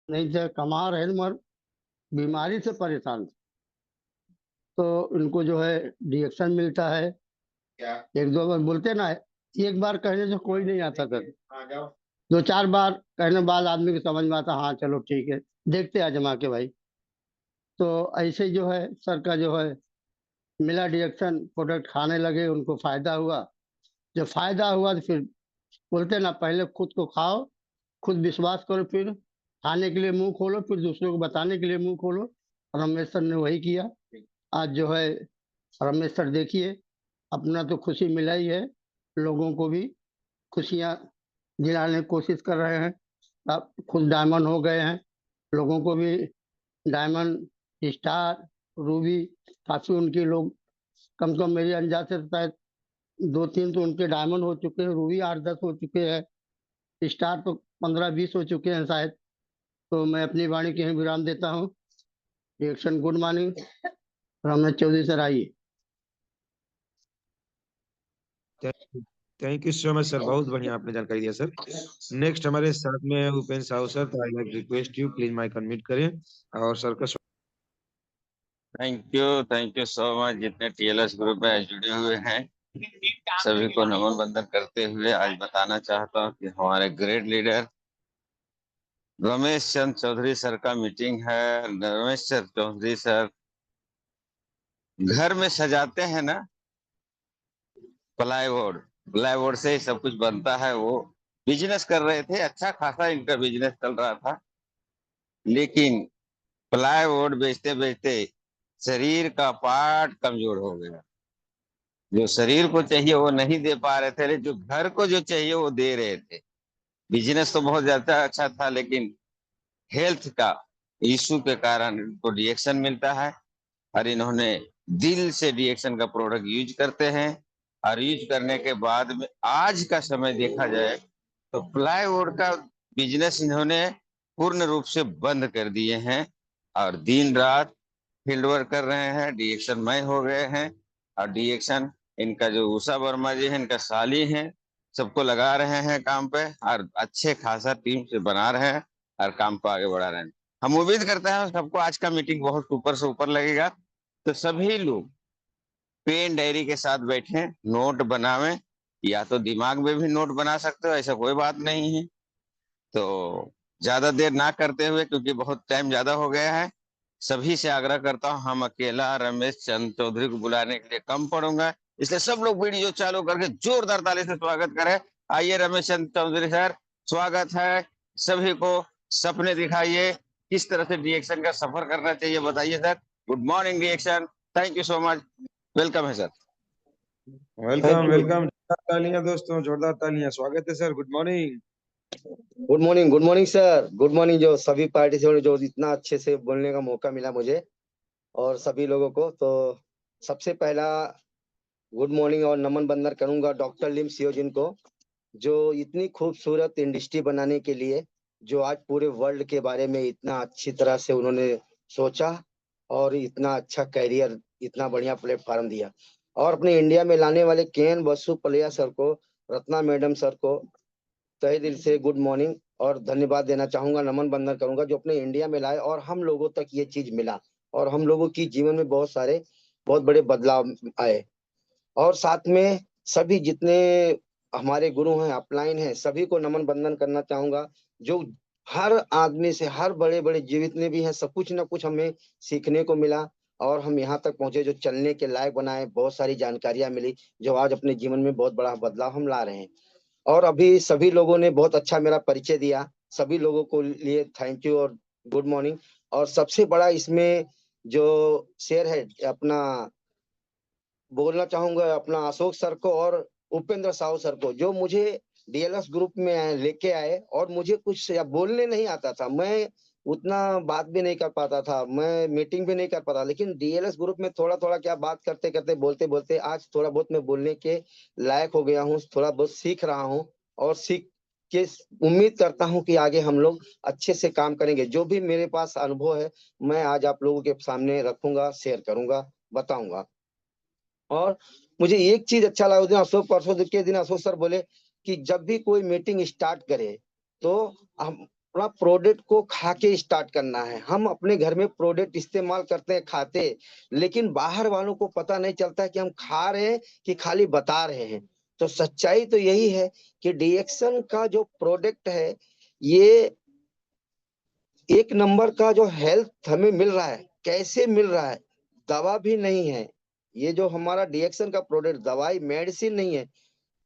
नहीं थे, कमा रहे थे मगर बीमारी से परेशान थे। तो इनको जो है रिएक्शन मिलता है। क्या? एक दो बार बोलते ना, एक बार कहने से कोई नहीं आता सर। हाँ, जाओ। दो चार बार कहने बाद आदमी को समझ में आता, हाँ चलो ठीक है, देखते हैं आजमा के भाई। तो ऐसे ही जो है सर का जो है मिला रिएक्शन, प्रोडक्ट खाने लगे, उनको फायदा हुआ। जब फायदा हुआ तो फिर बोलते ना, पहले खुद को खाओ, खुद विश्वास करो, फिर खाने के लिए मुंह खोलो, फिर दूसरों को बताने के लिए मुंह खोलो। रमेश सर ने वही किया। आज जो है रमेश सर देखिए, अपना तो खुशी मिला ही है, लोगों को भी खुशियां दिलाने की कोशिश कर रहे हैं। अब खुद डायमंड हो गए हैं, लोगों को भी डायमंड, स्टार, रूबी, काफी उनके लोग, कम से कम मेरी अंदाज से शायद दो तीन तो उनके डायमंड हो चुके हैं, रूबी 8-10 हो चुके हैं, स्टार तो 15-20 हो चुके हैं शायद। तो मैं अपनी वाणी के यहीं विराम देता हूँ। Reaction good morning, Ramesh Chaudhary sir आइए। Thank you so much sir, बहुत बढ़िया आपने जानकारी दिया सर। नेक्स्ट हमारे साथ में है उपेंद्र साहू सर, तो I like request you please mike unmute करें और सर का थैंक यू सो मच। जितने टीएलएस ग्रुप में जुड़े हुए हैं सभी को नमन बंदन करते हुए आज बताना चाहता हूँ कि हमारे great leader Ramesh Chandra Chaudhary sir का मीटिंग है। रमेश चंद्र चौधरी सर घर में सजाते हैं ना प्लाईवुड, प्लाईवुड से ही सब कुछ बनता है। वो बिजनेस कर रहे थे, अच्छा खासा इनका बिजनेस चल रहा था, लेकिन प्लाईवुड बेचते बेचते शरीर का पार्ट कमजोर हो गया। जो शरीर को चाहिए वो नहीं दे पा रहे थे, लेकिन जो घर को जो चाहिए वो दे रहे थे। बिजनेस तो बहुत ज्यादा अच्छा था, लेकिन हेल्थ का इशू के कारण इनको रिएक्शन मिलता है। और इन्होंने दिल से रिएक्शन का प्रोडक्ट यूज करते हैं। और यूज करने के बाद में आज का समय देखा जाए तो प्लाईवुड का बिजनेस इन्होंने पूर्ण रूप से बंद कर दिए हैं और दिन रात फील्ड वर्क कर रहे हैं। रिएक्शन मय हो गए हैं और रिएक्शन इनका जो उषा वर्मा जी है, इनका साली हैं, सबको लगा रहे हैं काम पे और अच्छे खासा टीम से बना रहे हैं और काम को आगे बढ़ा रहे हैं। हम उम्मीद करते हैं सबको आज का मीटिंग बहुत ऊपर से ऊपर लगेगा। तो सभी लोग पेन डायरी के साथ बैठे, नोट बनावें, या तो दिमाग में भी नोट बना सकते हो, ऐसा कोई बात नहीं है। तो ज्यादा देर ना करते हुए, क्योंकि बहुत टाइम ज्यादा हो गया है, सभी से आग्रह करता हूँ, हम अकेला रमेश चंद्र चौधरी को बुलाने के लिए कम पड़ूंगा, इसलिए सब लोग वीडियो चालू करके जोरदार ताली से स्वागत करें। आइए रमेश चंद्र चौधरी सर, स्वागत है। सभी को सपने दिखाइए, किस तरह से रिएक्शन का सफर करना चाहिए बताइए sir. Good morning reaction, thank you so much, welcome है sir. Welcome thank you. Welcome, जोरदार तालियां दोस्तों, जोरदार तालियां, स्वागत है sir, good morning. Good morning sir, good morning. जो सभी पार्टिसिपेंट जो इतना अच्छे से बोलने का मौका मिला मुझे और सभी लोगों को, तो सबसे पहला गुड मॉर्निंग और नमन बंदन करूंगा डॉक्टर लिम सियोजिन को, जो इतनी खूबसूरत इंडस्ट्री बनाने के लिए, जो आज पूरे वर्ल्ड के बारे में इतना अच्छी तरह से उन्होंने सोचा और इतना अच्छा कैरियर, इतना बढ़िया प्लेटफॉर्म दिया। और अपने इंडिया में लाने वाले केएन बसु पलिया सर को, रत्ना मैडम सर को तहे दिल से गुड मॉर्निंग और धन्यवाद देना चाहूंगा, नमन बंदन करूंगा, जो अपने इंडिया में लाए और हम लोगों तक ये चीज मिला और हम लोगों की जीवन में बहुत बड़े बदलाव आए। और साथ में सभी जितने हमारे गुरु हैं, अपलाइन हैं, सभी को नमन बंदन करना चाहूंगा, जो हर आदमी से, हर बड़े बड़े जितने भी हैं, सब कुछ ना कुछ हमें सीखने को मिला और हम यहाँ तक पहुंचे, जो चलने के लायक बनाए, बहुत सारी जानकारियां मिली, जो आज अपने जीवन में बहुत बड़ा बदलाव हम ला रहे हैं। और अभी सभी लोगों ने बहुत अच्छा मेरा परिचय दिया, सभी लोगों को लिए थैंक यू और गुड मॉर्निंग। और सबसे बड़ा इसमें जो शेयर है अपना, बोलना चाहूंगा अपना अशोक सर को और उपेंद्र साहू सर को, जो मुझे डीएलएस ग्रुप में लेके आए और मुझे कुछ या बोलने नहीं आता था, मैं उतना बात भी नहीं कर पाता था, मैं मीटिंग भी नहीं कर पाता, लेकिन डीएलएस ग्रुप में थोड़ा थोड़ा क्या बात करते करते, बोलते बोलते आज थोड़ा बहुत मैं बोलने के लायक हो गया हूँ, थोड़ा बहुत सीख रहा हूँ और सीख के उम्मीद करता हूँ कि आगे हम लोग अच्छे से काम करेंगे। जो भी मेरे पास अनुभव है मैं आज आप लोगों के सामने रखूंगा, शेयर करूंगा, बताऊंगा। और मुझे एक चीज अच्छा लगा, उस दिन अशोक, परसों के दिन अशोक सर बोले कि जब भी कोई मीटिंग स्टार्ट करे तो हम अपना प्रोडक्ट को खा के स्टार्ट करना है। हम अपने घर में प्रोडक्ट इस्तेमाल करते हैं, खाते, लेकिन बाहर वालों को पता नहीं चलता कि हम खा रहे हैं कि खाली बता रहे हैं। तो सच्चाई तो यही है कि डीएक्शन का जो प्रोडक्ट है ये एक नंबर का जो हेल्थ हमें मिल रहा है। कैसे मिल रहा है? दवा भी नहीं है ये जो हमारा डीएक्शन का प्रोडक्ट, दवाई मेडिसिन नहीं है,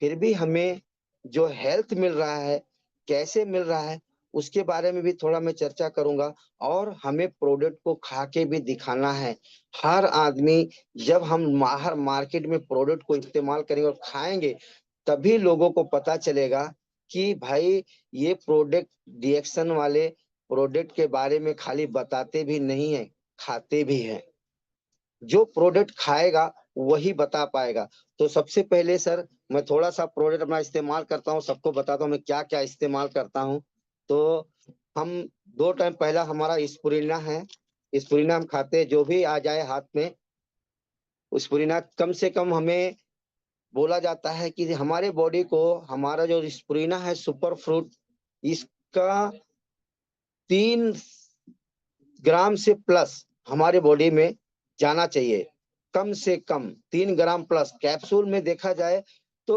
फिर भी हमें जो हेल्थ मिल रहा है, कैसे मिल रहा है, उसके बारे में भी थोड़ा मैं चर्चा करूंगा। और हमें प्रोडक्ट को खा के भी दिखाना है। हर आदमी, जब हम बाहर मार्केट में प्रोडक्ट को इस्तेमाल करेंगे और खाएंगे, तभी लोगों को पता चलेगा कि भाई ये प्रोडक्ट, डीएक्शन वाले प्रोडक्ट के बारे में खाली बताते भी नहीं है, खाते भी है। जो प्रोडक्ट खाएगा वही बता पाएगा। तो सबसे पहले सर मैं थोड़ा सा प्रोडक्ट अपना इस्तेमाल करता हूँ, सबको बताता हूँ मैं क्या क्या इस्तेमाल करता हूँ। तो हम 2 टाइम पहला हमारा स्पुरिना है, स्पुरिना हम खाते हैं, जो भी आ जाए हाथ में स्पुरिना। कम से कम हमें बोला जाता है कि हमारे बॉडी को, हमारा जो स्पुरिना है सुपर फ्रूट, इसका 3 ग्राम से प्लस हमारे बॉडी में जाना चाहिए। कम से कम 3 ग्राम प्लस। कैप्सूल में देखा जाए तो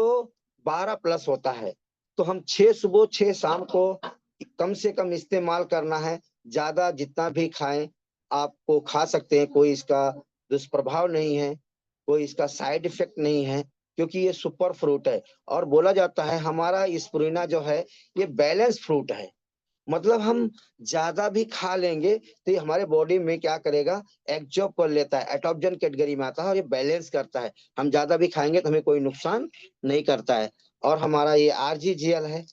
12 प्लस होता है। तो हम 6 सुबह 6 शाम को कम से कम इस्तेमाल करना है। ज्यादा जितना भी खाएं आपको खा सकते हैं, कोई इसका दुष्प्रभाव नहीं है, कोई इसका साइड इफेक्ट नहीं है, क्योंकि ये सुपर फ्रूट है। और बोला जाता है हमारा स्पुरिना जो है ये बैलेंस फ्रूट है। मतलब हम ज्यादा भी खा लेंगे तो ये हमारे बॉडी में क्या करेगा, एब्जॉर्ब कर लेता है, एटॉब्जन कैटेगरी में आता है और ये बैलेंस करता है। हम ज्यादा भी खाएंगे तो हमें कोई नुकसान नहीं करता है। और हमारा ये आरजीजीएल है,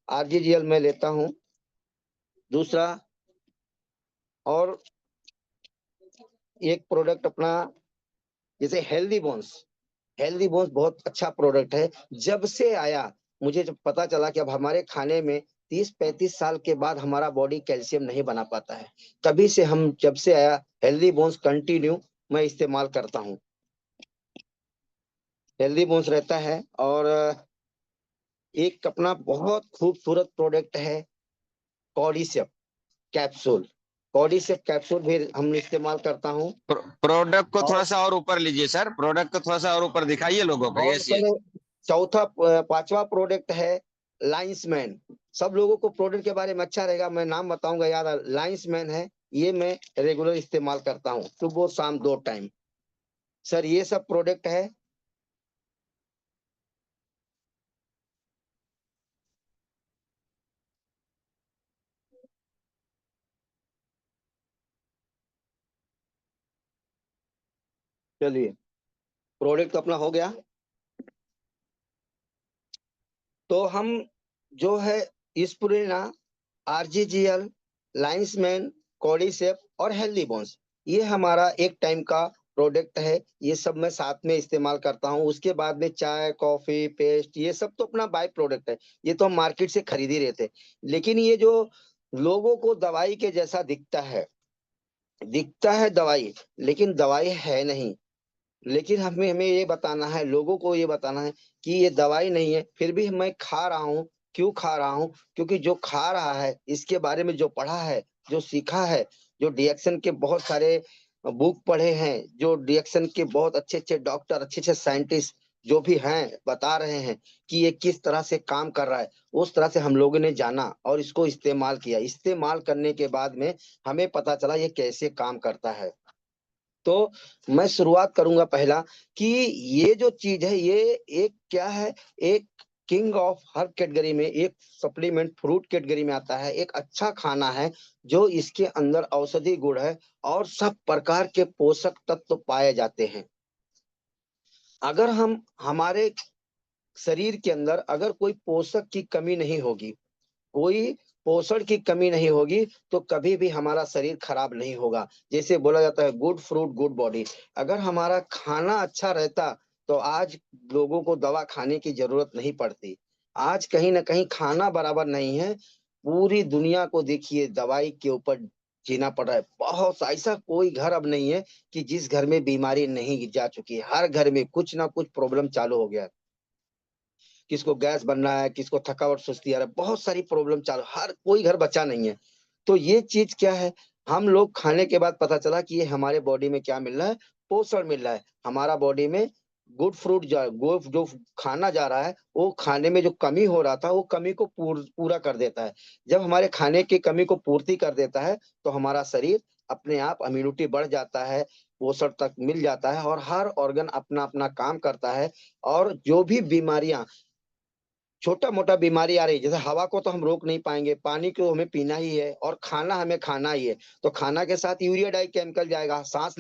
आरजीजीएल मैं लेता हूँ। दूसरा और एक प्रोडक्ट अपना जैसे हेल्दी बोन्स, हेल्दी बोन्स बहुत अच्छा प्रोडक्ट है। जब से आया, मुझे जब पता चला कि अब हमारे खाने में 30-35 साल के बाद हमारा बॉडी कैल्शियम नहीं बना पाता है, तभी से हम, जब से आया हेल्दी बोन्स कंटिन्यू मैं इस्तेमाल करता हूँ। हेल्दी बोन्स रहता है। और एक अपना बहुत खूबसूरत प्रोडक्ट है कॉर्डिसेप कैप्सूल। कॉर्डिसेप कैप्सूल भी हम इस्तेमाल करता हूँ। प्रोडक्ट को थोड़ा और सा और ऊपर लीजिए सर, प्रोडक्ट को थोड़ा सा और ऊपर दिखाइए लोगों को। और यस यस। सर चौथा 5वां प्रोडक्ट है लाइंसमैन। सब लोगों को प्रोडक्ट के बारे में अच्छा रहेगा, मैं नाम बताऊंगा याद। लाइंसमैन है, ये मैं रेगुलर इस्तेमाल करता हूँ सुबह शाम 2 टाइम। सर ये सब प्रोडक्ट है। चलिए, प्रोडक्ट तो अपना हो गया। तो हम जो है स्पुरिना, आरजीजीएल, लाइंसमैन, कॉर्डिसेप और हेल्दी बोन्स, ये हमारा एक टाइम का प्रोडक्ट है। ये सब मैं साथ में इस्तेमाल करता हूँ। उसके बाद में चाय, कॉफी, पेस्ट, ये सब तो अपना बाय प्रोडक्ट है, ये तो हम मार्केट से खरीद ही रहे थे। लेकिन ये जो लोगों को दवाई के जैसा दिखता है, दिखता है दवाई, लेकिन दवाई है नहीं। लेकिन हमें हमें ये बताना है, लोगों को ये बताना है कि ये दवाई नहीं है, फिर भी मैं खा रहा हूँ। क्यों खा रहा हूँ? क्योंकि जो खा रहा है इसके बारे में जो पढ़ा है, जो सीखा है, जो डीएक्शन के बहुत सारे बुक पढ़े हैं, जो डीएक्शन के बहुत अच्छे अच्छे डॉक्टर, अच्छे अच्छे साइंटिस्ट जो भी हैं बता रहे हैं कि ये किस तरह से काम कर रहा है, उस तरह से हम लोगों ने जाना और इसको इस्तेमाल किया। इस्तेमाल करने के बाद में हमें पता चला ये कैसे काम करता है। तो मैं शुरुआत करूंगा पहला कि ये जो चीज है ये एक क्या है, एक किंग ऑफ हर कैटेगरी में, एक सप्लीमेंट फ्रूट कैटेगरी में आता है। एक अच्छा खाना है जो इसके अंदर औषधि गुण है और सब प्रकार के पोषक तत्व पाए जाते हैं। अगर हम, हमारे शरीर के अंदर अगर कोई पोषक की कमी नहीं होगी, कोई पोषण की कमी नहीं होगी, तो कभी भी हमारा शरीर खराब नहीं होगा। जैसे बोला जाता है गुड फ्रूट गुड बॉडी। अगर हमारा खाना अच्छा रहता तो आज लोगों को दवा खाने की जरूरत नहीं पड़ती। आज कहीं ना कहीं खाना बराबर नहीं है। पूरी दुनिया को देखिए, दवाई के ऊपर जीना पड़ रहा है। बहुत ऐसा कोई घर अब नहीं है कि जिस घर में बीमारी नहीं जा चुकी है। हर घर में कुछ ना कुछ प्रॉब्लम चालू हो गया है। किसको गैस बन रहा है, किसको थकावट सुस्ती आ रहा है, बहुत सारी प्रॉब्लम चालू, हर कोई घर बचा नहीं है। तो ये चीज क्या है, हम लोग खाने के बाद पता चला कि ये हमारे बॉडी में क्या मिल रहा है, पोषण मिल रहा है, हमारा बॉडी में गुड फ्रूट जो खाना जा रहा है, वो खाने में जो कमी हो रहा था वो कमी को पूरा कर देता है। जब हमारे खाने की कमी को पूर्ति कर देता है तो हमारा शरीर अपने आप इम्यूनिटी बढ़ जाता है, पोषण तक मिल जाता है और हर ऑर्गन अपना अपना काम करता है। और जो भी बीमारियां, छोटा मोटा बीमारी आ रही है, जैसे हवा को तो हम रोक नहीं पाएंगे, पानी को हमें पीना ही है और खाना हमें खाना ही है, तो खाना के साथ यूरिया डाई केमिकल जाएगा, सांस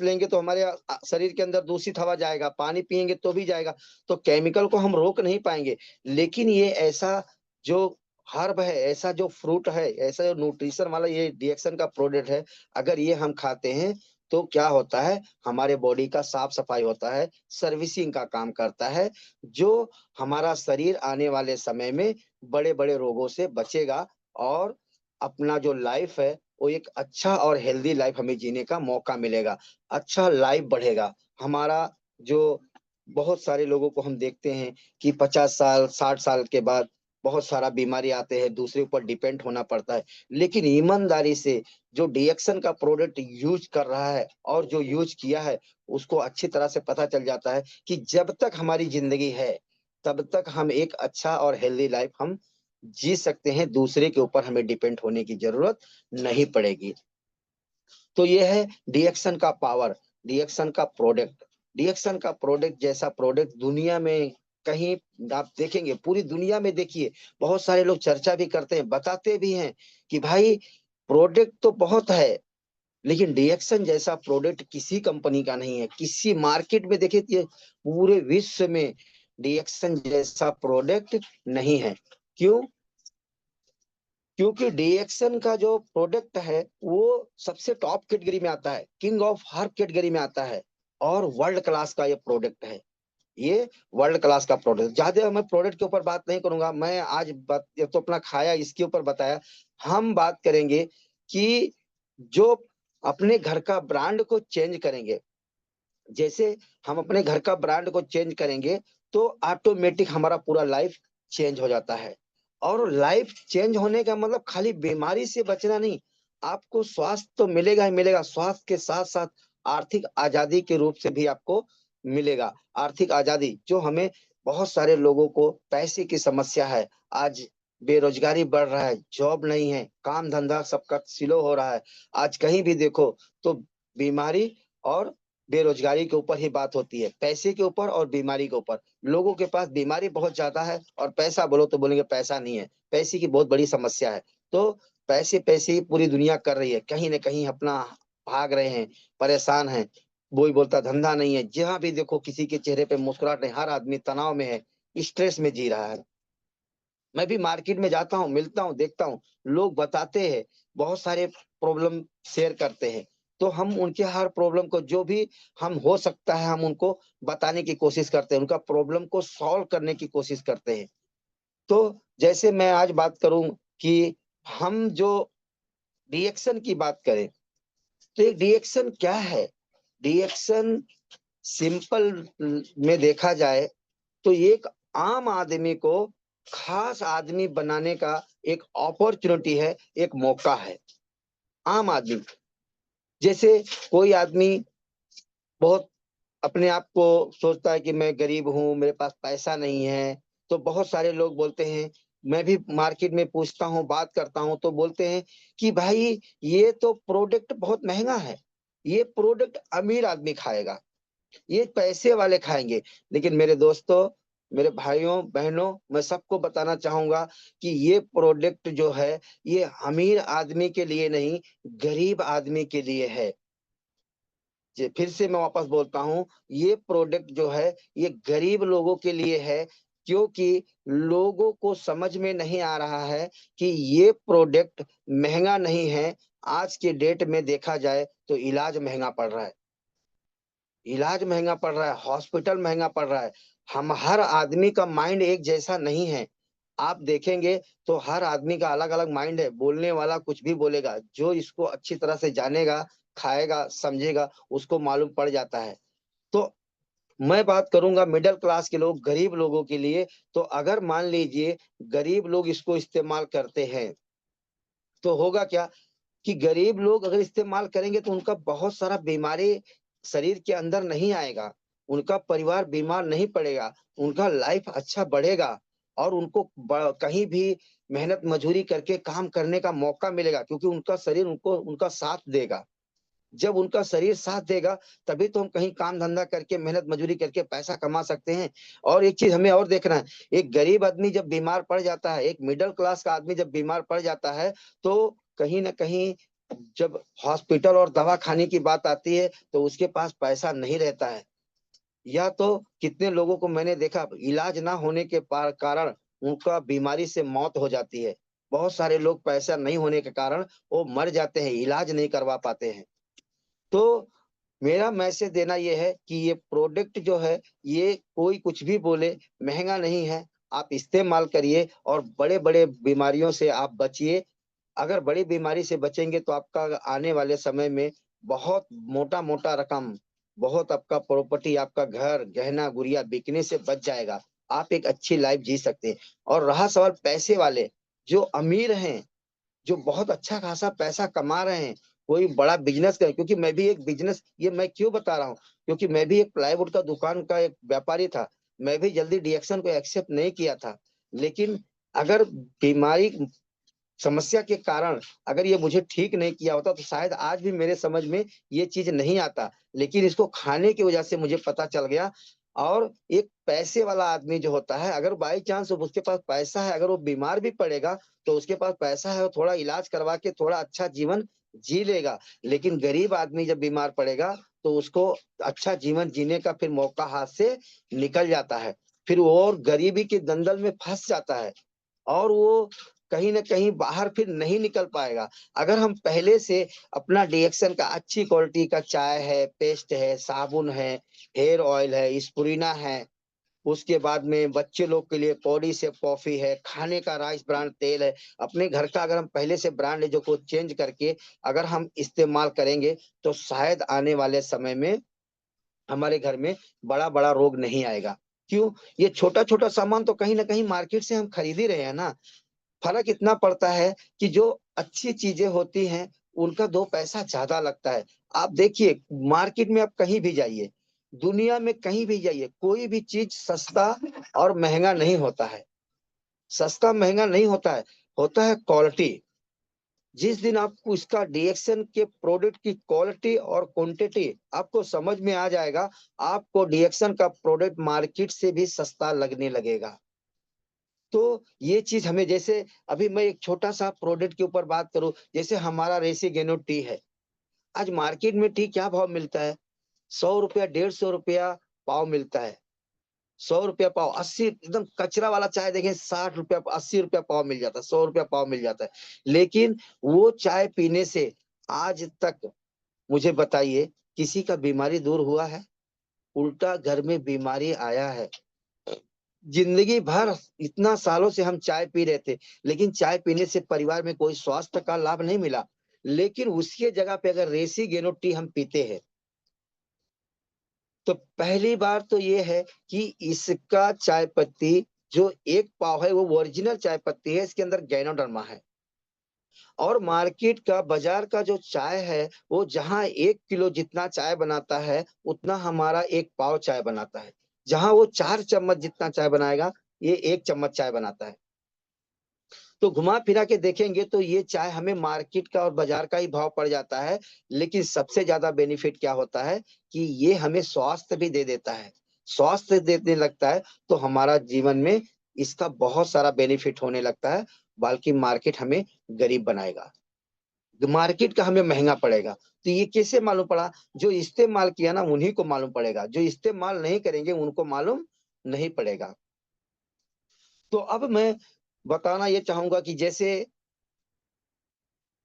लेंगे तो हमारे शरीर के अंदर दूषित हवा जाएगा, पानी पिएंगे तो भी जाएगा, तो केमिकल को हम रोक नहीं पाएंगे। लेकिन ये ऐसा जो हर्ब है, ऐसा जो फ्रूट है, ऐसा जो न्यूट्रिशन वाला ये डीएक्सन का प्रोडक्ट है, अगर ये हम खाते हैं तो क्या होता है, हमारे बॉडी का साफ सफाई होता है, सर्विसिंग का काम करता है, जो हमारा शरीर आने वाले समय में बड़े बड़े रोगों से बचेगा और अपना जो लाइफ है वो एक अच्छा और हेल्दी लाइफ हमें जीने का मौका मिलेगा, अच्छा लाइफ बढ़ेगा हमारा। जो बहुत सारे लोगों को हम देखते हैं कि 50 साल 60 साल के बाद बहुत सारा बीमारी आते हैं, दूसरे ऊपर डिपेंड होना पड़ता है। लेकिन ईमानदारी से जो डीएक्सन का प्रोडक्ट यूज कर रहा है और जो यूज किया है, उसको अच्छी तरह से पता चल जाता है कि जब तक हमारी जिंदगी है तब तक हम एक अच्छा और हेल्दी लाइफ हम जी सकते हैं, दूसरे के ऊपर हमें डिपेंड होने की जरूरत नहीं पड़ेगी। तो ये है डीएक्सन का पावर, डीएक्सन का प्रोडक्ट। डीएक्सन का प्रोडक्ट जैसा प्रोडक्ट दुनिया में कहीं आप देखेंगे, पूरी दुनिया में देखिए, बहुत सारे लोग चर्चा भी करते हैं, बताते भी हैं कि भाई प्रोडक्ट तो बहुत है, लेकिन डीएक्सन जैसा प्रोडक्ट किसी कंपनी का नहीं है, किसी मार्केट में देखिए पूरे विश्व में डीएक्सन जैसा प्रोडक्ट नहीं है। क्यों? क्योंकि डीएक्सन का जो प्रोडक्ट है वो सबसे टॉप कैटेगरी में आता है, किंग ऑफ हर कैटेगरी में आता है और वर्ल्ड क्लास का ये प्रोडक्ट है। ये वर्ल्ड क्लास का प्रोडक्ट, ज्यादा मैं प्रोडक्ट के ऊपर बात नहीं करूंगा, मैं आज बात ये तो अपना खाया इसके ऊपर बताया। हम बात करेंगे कि जो अपने घर का ब्रांड को चेंज करेंगे, जैसे हम अपने घर का ब्रांड को चेंज करेंगे तो ऑटोमेटिक हमारा पूरा लाइफ चेंज हो जाता है। और लाइफ चेंज होने का मतलब खाली बीमारी से बचना नहीं, आपको स्वास्थ्य तो मिलेगा ही मिलेगा, स्वास्थ्य के साथ साथ आर्थिक आजादी के रूप से भी आपको मिलेगा। आर्थिक आजादी जो हमें, बहुत सारे लोगों को पैसे की समस्या है, आज बेरोजगारी बढ़ रहा है, जॉब नहीं है, काम धंधा सबका स्लो हो रहा है, आज कहीं भी देखो तो बीमारी और बेरोजगारी के ऊपर ही बात होती है, पैसे के ऊपर और बीमारी के ऊपर। लोगों के पास बीमारी बहुत ज्यादा है और पैसा बोलो तो बोलेंगे पैसा नहीं है, पैसे की बहुत बड़ी समस्या है। तो पैसे पैसे ही पूरी दुनिया कर रही है, कहीं ना कहीं अपना भाग रहे हैं, परेशान हैं, वही बोलता धंधा नहीं है, जहां भी देखो किसी के चेहरे पे मुस्कुराहट नहीं, हर आदमी तनाव में है, स्ट्रेस में जी रहा है। मैं भी मार्केट में जाता हूँ, मिलता हूँ, देखता हूँ, लोग बताते हैं, बहुत सारे प्रॉब्लम शेयर करते हैं, तो हम उनके हर प्रॉब्लम को जो भी हम हो सकता है हम उनको बताने की कोशिश करते हैं, उनका प्रॉब्लम को सॉल्व करने की कोशिश करते हैं। तो जैसे मैं आज बात करूं कि हम जो डीएक्सन की बात करें, तो एक डीएक्सन क्या है? डीएक्सन सिंपल में देखा जाए तो एक आम आदमी को खास आदमी बनाने का एक अपॉर्चुनिटी है, एक मौका है। आम आदमी, जैसे कोई आदमी बहुत अपने आप को सोचता है कि मैं गरीब हूं, मेरे पास पैसा नहीं है, तो बहुत सारे लोग बोलते हैं, मैं भी मार्केट में पूछता हूँ, बात करता हूँ, तो बोलते हैं कि भाई ये तो प्रोडक्ट बहुत महंगा है, ये प्रोडक्ट अमीर आदमी खाएगा, ये पैसे वाले खाएंगे। लेकिन मेरे दोस्तों, मेरे भाइयों बहनों, मैं सबको बताना चाहूंगा कि ये प्रोडक्ट जो है ये अमीर आदमी के लिए नहीं, गरीब आदमी के लिए है। फिर से मैं वापस बोलता हूँ, ये प्रोडक्ट जो है ये गरीब लोगों के लिए है, क्योंकि लोगों को समझ में नहीं आ रहा है कि ये प्रोडक्ट महंगा नहीं है। आज के डेट में देखा जाए तो इलाज महंगा पड़ रहा है, इलाज महंगा पड़ रहा है, हॉस्पिटल महंगा पड़ रहा है। हम हर आदमी का माइंड एक जैसा नहीं है, आप देखेंगे तो हर आदमी का अलग अलग माइंड है, बोलने वाला कुछ भी बोलेगा, जो इसको अच्छी तरह से जानेगा, खाएगा, समझेगा, उसको मालूम पड़ जाता है। तो मैं बात करूंगा मिडिल क्लास के लोग, गरीब लोगों के लिए। तो अगर मान लीजिए गरीब लोग इसको इस्तेमाल करते हैं तो होगा क्या कि गरीब लोग अगर इस्तेमाल करेंगे तो उनका बहुत सारा बीमारी शरीर के अंदर नहीं आएगा, उनका परिवार बीमार नहीं पड़ेगा, उनका लाइफ अच्छा बढ़ेगा और उनको कहीं भी मेहनत मजदूरी करके काम करने का मौका मिलेगा, क्योंकि उनका शरीर उनको उनका साथ देगा। जब उनका शरीर साथ देगा तभी तो हम कहीं काम धंधा करके मेहनत मजदूरी करके पैसा कमा सकते हैं। और एक चीज हमें और देखना है, एक गरीब आदमी जब बीमार पड़ जाता है, एक मिडिल क्लास का आदमी जब बीमार पड़ जाता है, तो कहीं ना कहीं जब हॉस्पिटल और दवा खाने की बात आती है तो उसके पास पैसा नहीं रहता है। या तो कितने लोगों को मैंने देखा इलाज ना होने के कारण उनका बीमारी से मौत हो जाती है। बहुत सारे लोग पैसा नहीं होने के कारण वो मर जाते हैं, इलाज नहीं करवा पाते हैं। तो मेरा मैसेज देना ये है कि ये प्रोडक्ट जो है, ये कोई कुछ भी बोले, महंगा नहीं है, आप इस्तेमाल करिए और बड़े बड़े बीमारियों से आप बचिए। अगर बड़ी बीमारी से बचेंगे तो आपका आने वाले समय में बहुत मोटा मोटा रकम, बहुत आपका प्रॉपर्टी, आपका घर गहना गुड़िया बिकने से बच जाएगा। आप एक अच्छी लाइफ जी सकते हैं। और रहा सवाल पैसे वाले, जो अमीर हैं, जो बहुत अच्छा खासा पैसा कमा रहे हैं, कोई बड़ा बिजनेस करें, क्योंकि मैं भी एक बिजनेस, ये मैं क्यों बता रहा हूँ, क्योंकि मैं भी एक प्लाईवुड का दुकान का एक व्यापारी था। मैं भी जल्दी डिएक्शन को एक्सेप्ट नहीं किया था, लेकिन अगर बीमारी समस्या के कारण अगर ये मुझे ठीक नहीं किया होता तो शायद आज भी मेरे समझ में ये चीज नहीं आता। लेकिन इसको खाने की वजह से मुझे पता चल गया। और एक पैसे वाला आदमी जो होता है, अगर बाई चांस उसके पास पैसा है, अगर वो बीमार भी पड़ेगा तो उसके पास पैसा है, वो थोड़ा इलाज करवा के थोड़ा अच्छा जीवन जी लेगा। लेकिन गरीब आदमी जब बीमार पड़ेगा तो उसको अच्छा जीवन जीने का फिर मौका हाथ से निकल जाता है, फिर वो और गरीबी के दंदल में फंस जाता है और वो कहीं ना कहीं बाहर फिर नहीं निकल पाएगा। अगर हम पहले से अपना डिएक्शन का अच्छी क्वालिटी का चाय है, पेस्ट है, साबुन है, हेयर ऑयल है, स्पुरिना है, उसके बाद में बच्चे लोग के लिए पॉडी से कॉफी है, खाने का राइस ब्रांड तेल है, अपने घर का अगर हम पहले से ब्रांड जो को चेंज करके अगर हम इस्तेमाल करेंगे तो शायद आने वाले समय में हमारे घर में बड़ा बड़ा रोग नहीं आएगा। क्यों? ये छोटा छोटा सामान तो कहीं ना कहीं मार्केट से हम खरीद ही रहे हैं ना। फर्क इतना पड़ता है कि जो अच्छी चीजें होती हैं उनका दो पैसा ज्यादा लगता है। आप देखिए मार्केट में आप कहीं भी जाइए, दुनिया में कहीं भी जाइए, कोई भी चीज सस्ता और महंगा नहीं होता है। सस्ता महंगा नहीं होता है क्वालिटी। जिस दिन आपको इसका डिएक्शन के प्रोडक्ट की क्वालिटी और क्वांटिटी आपको समझ में आ जाएगा, आपको डिएक्शन का प्रोडक्ट मार्केट से भी सस्ता लगने लगेगा। तो ये चीज हमें, जैसे अभी मैं एक छोटा सा प्रोडक्ट के ऊपर बात करूं, जैसे हमारा रेसिगेनो टी है। आज मार्केट में टी क्या भाव मिलता है? 100 रुपया, 150 रुपया पाव मिलता है। 100 रुपया पाव, 80 एकदम कचरा वाला चाय देखें 60 रुपया 80 रुपया पाव मिल जाता है, 100 रुपया पाव मिल जाता है। लेकिन वो चाय पीने से आज तक मुझे बताइए किसी का बीमारी दूर हुआ है? उल्टा घर में बीमारी आया है। जिंदगी भर इतना सालों से हम चाय पी रहे थे, लेकिन चाय पीने से परिवार में कोई स्वास्थ्य का लाभ नहीं मिला। लेकिन उसके जगह पे अगर रेसिगेनो टी हम पीते हैं तो पहली बार तो ये है कि इसका चाय पत्ती जो एक पाव है वो ओरिजिनल चाय पत्ती है, इसके अंदर गैनोडर्मा है। और मार्केट का बाजार का जो चाय है वो जहां 1 किलो जितना चाय बनाता है उतना हमारा एक पाव चाय बनाता है। जहां वो 4 चम्मच जितना चाय बनाएगा, ये 1 चम्मच चाय बनाता है। तो घुमा फिरा के देखेंगे तो ये चाय हमें मार्केट का और बाजार का ही भाव पड़ जाता है। लेकिन सबसे ज्यादा बेनिफिट क्या होता है कि ये हमें स्वास्थ्य भी दे देता है। स्वास्थ्य देने लगता है तो हमारा जीवन में इसका बहुत सारा बेनिफिट होने लगता है। बल्कि मार्केट हमें गरीब बनाएगा, मार्केट का हमें महंगा पड़ेगा। तो ये कैसे मालूम पड़ा? जो इस्तेमाल किया ना उन्हीं को मालूम पड़ेगा, जो इस्तेमाल नहीं करेंगे उनको मालूम नहीं पड़ेगा। तो अब मैं बताना ये चाहूंगा कि जैसे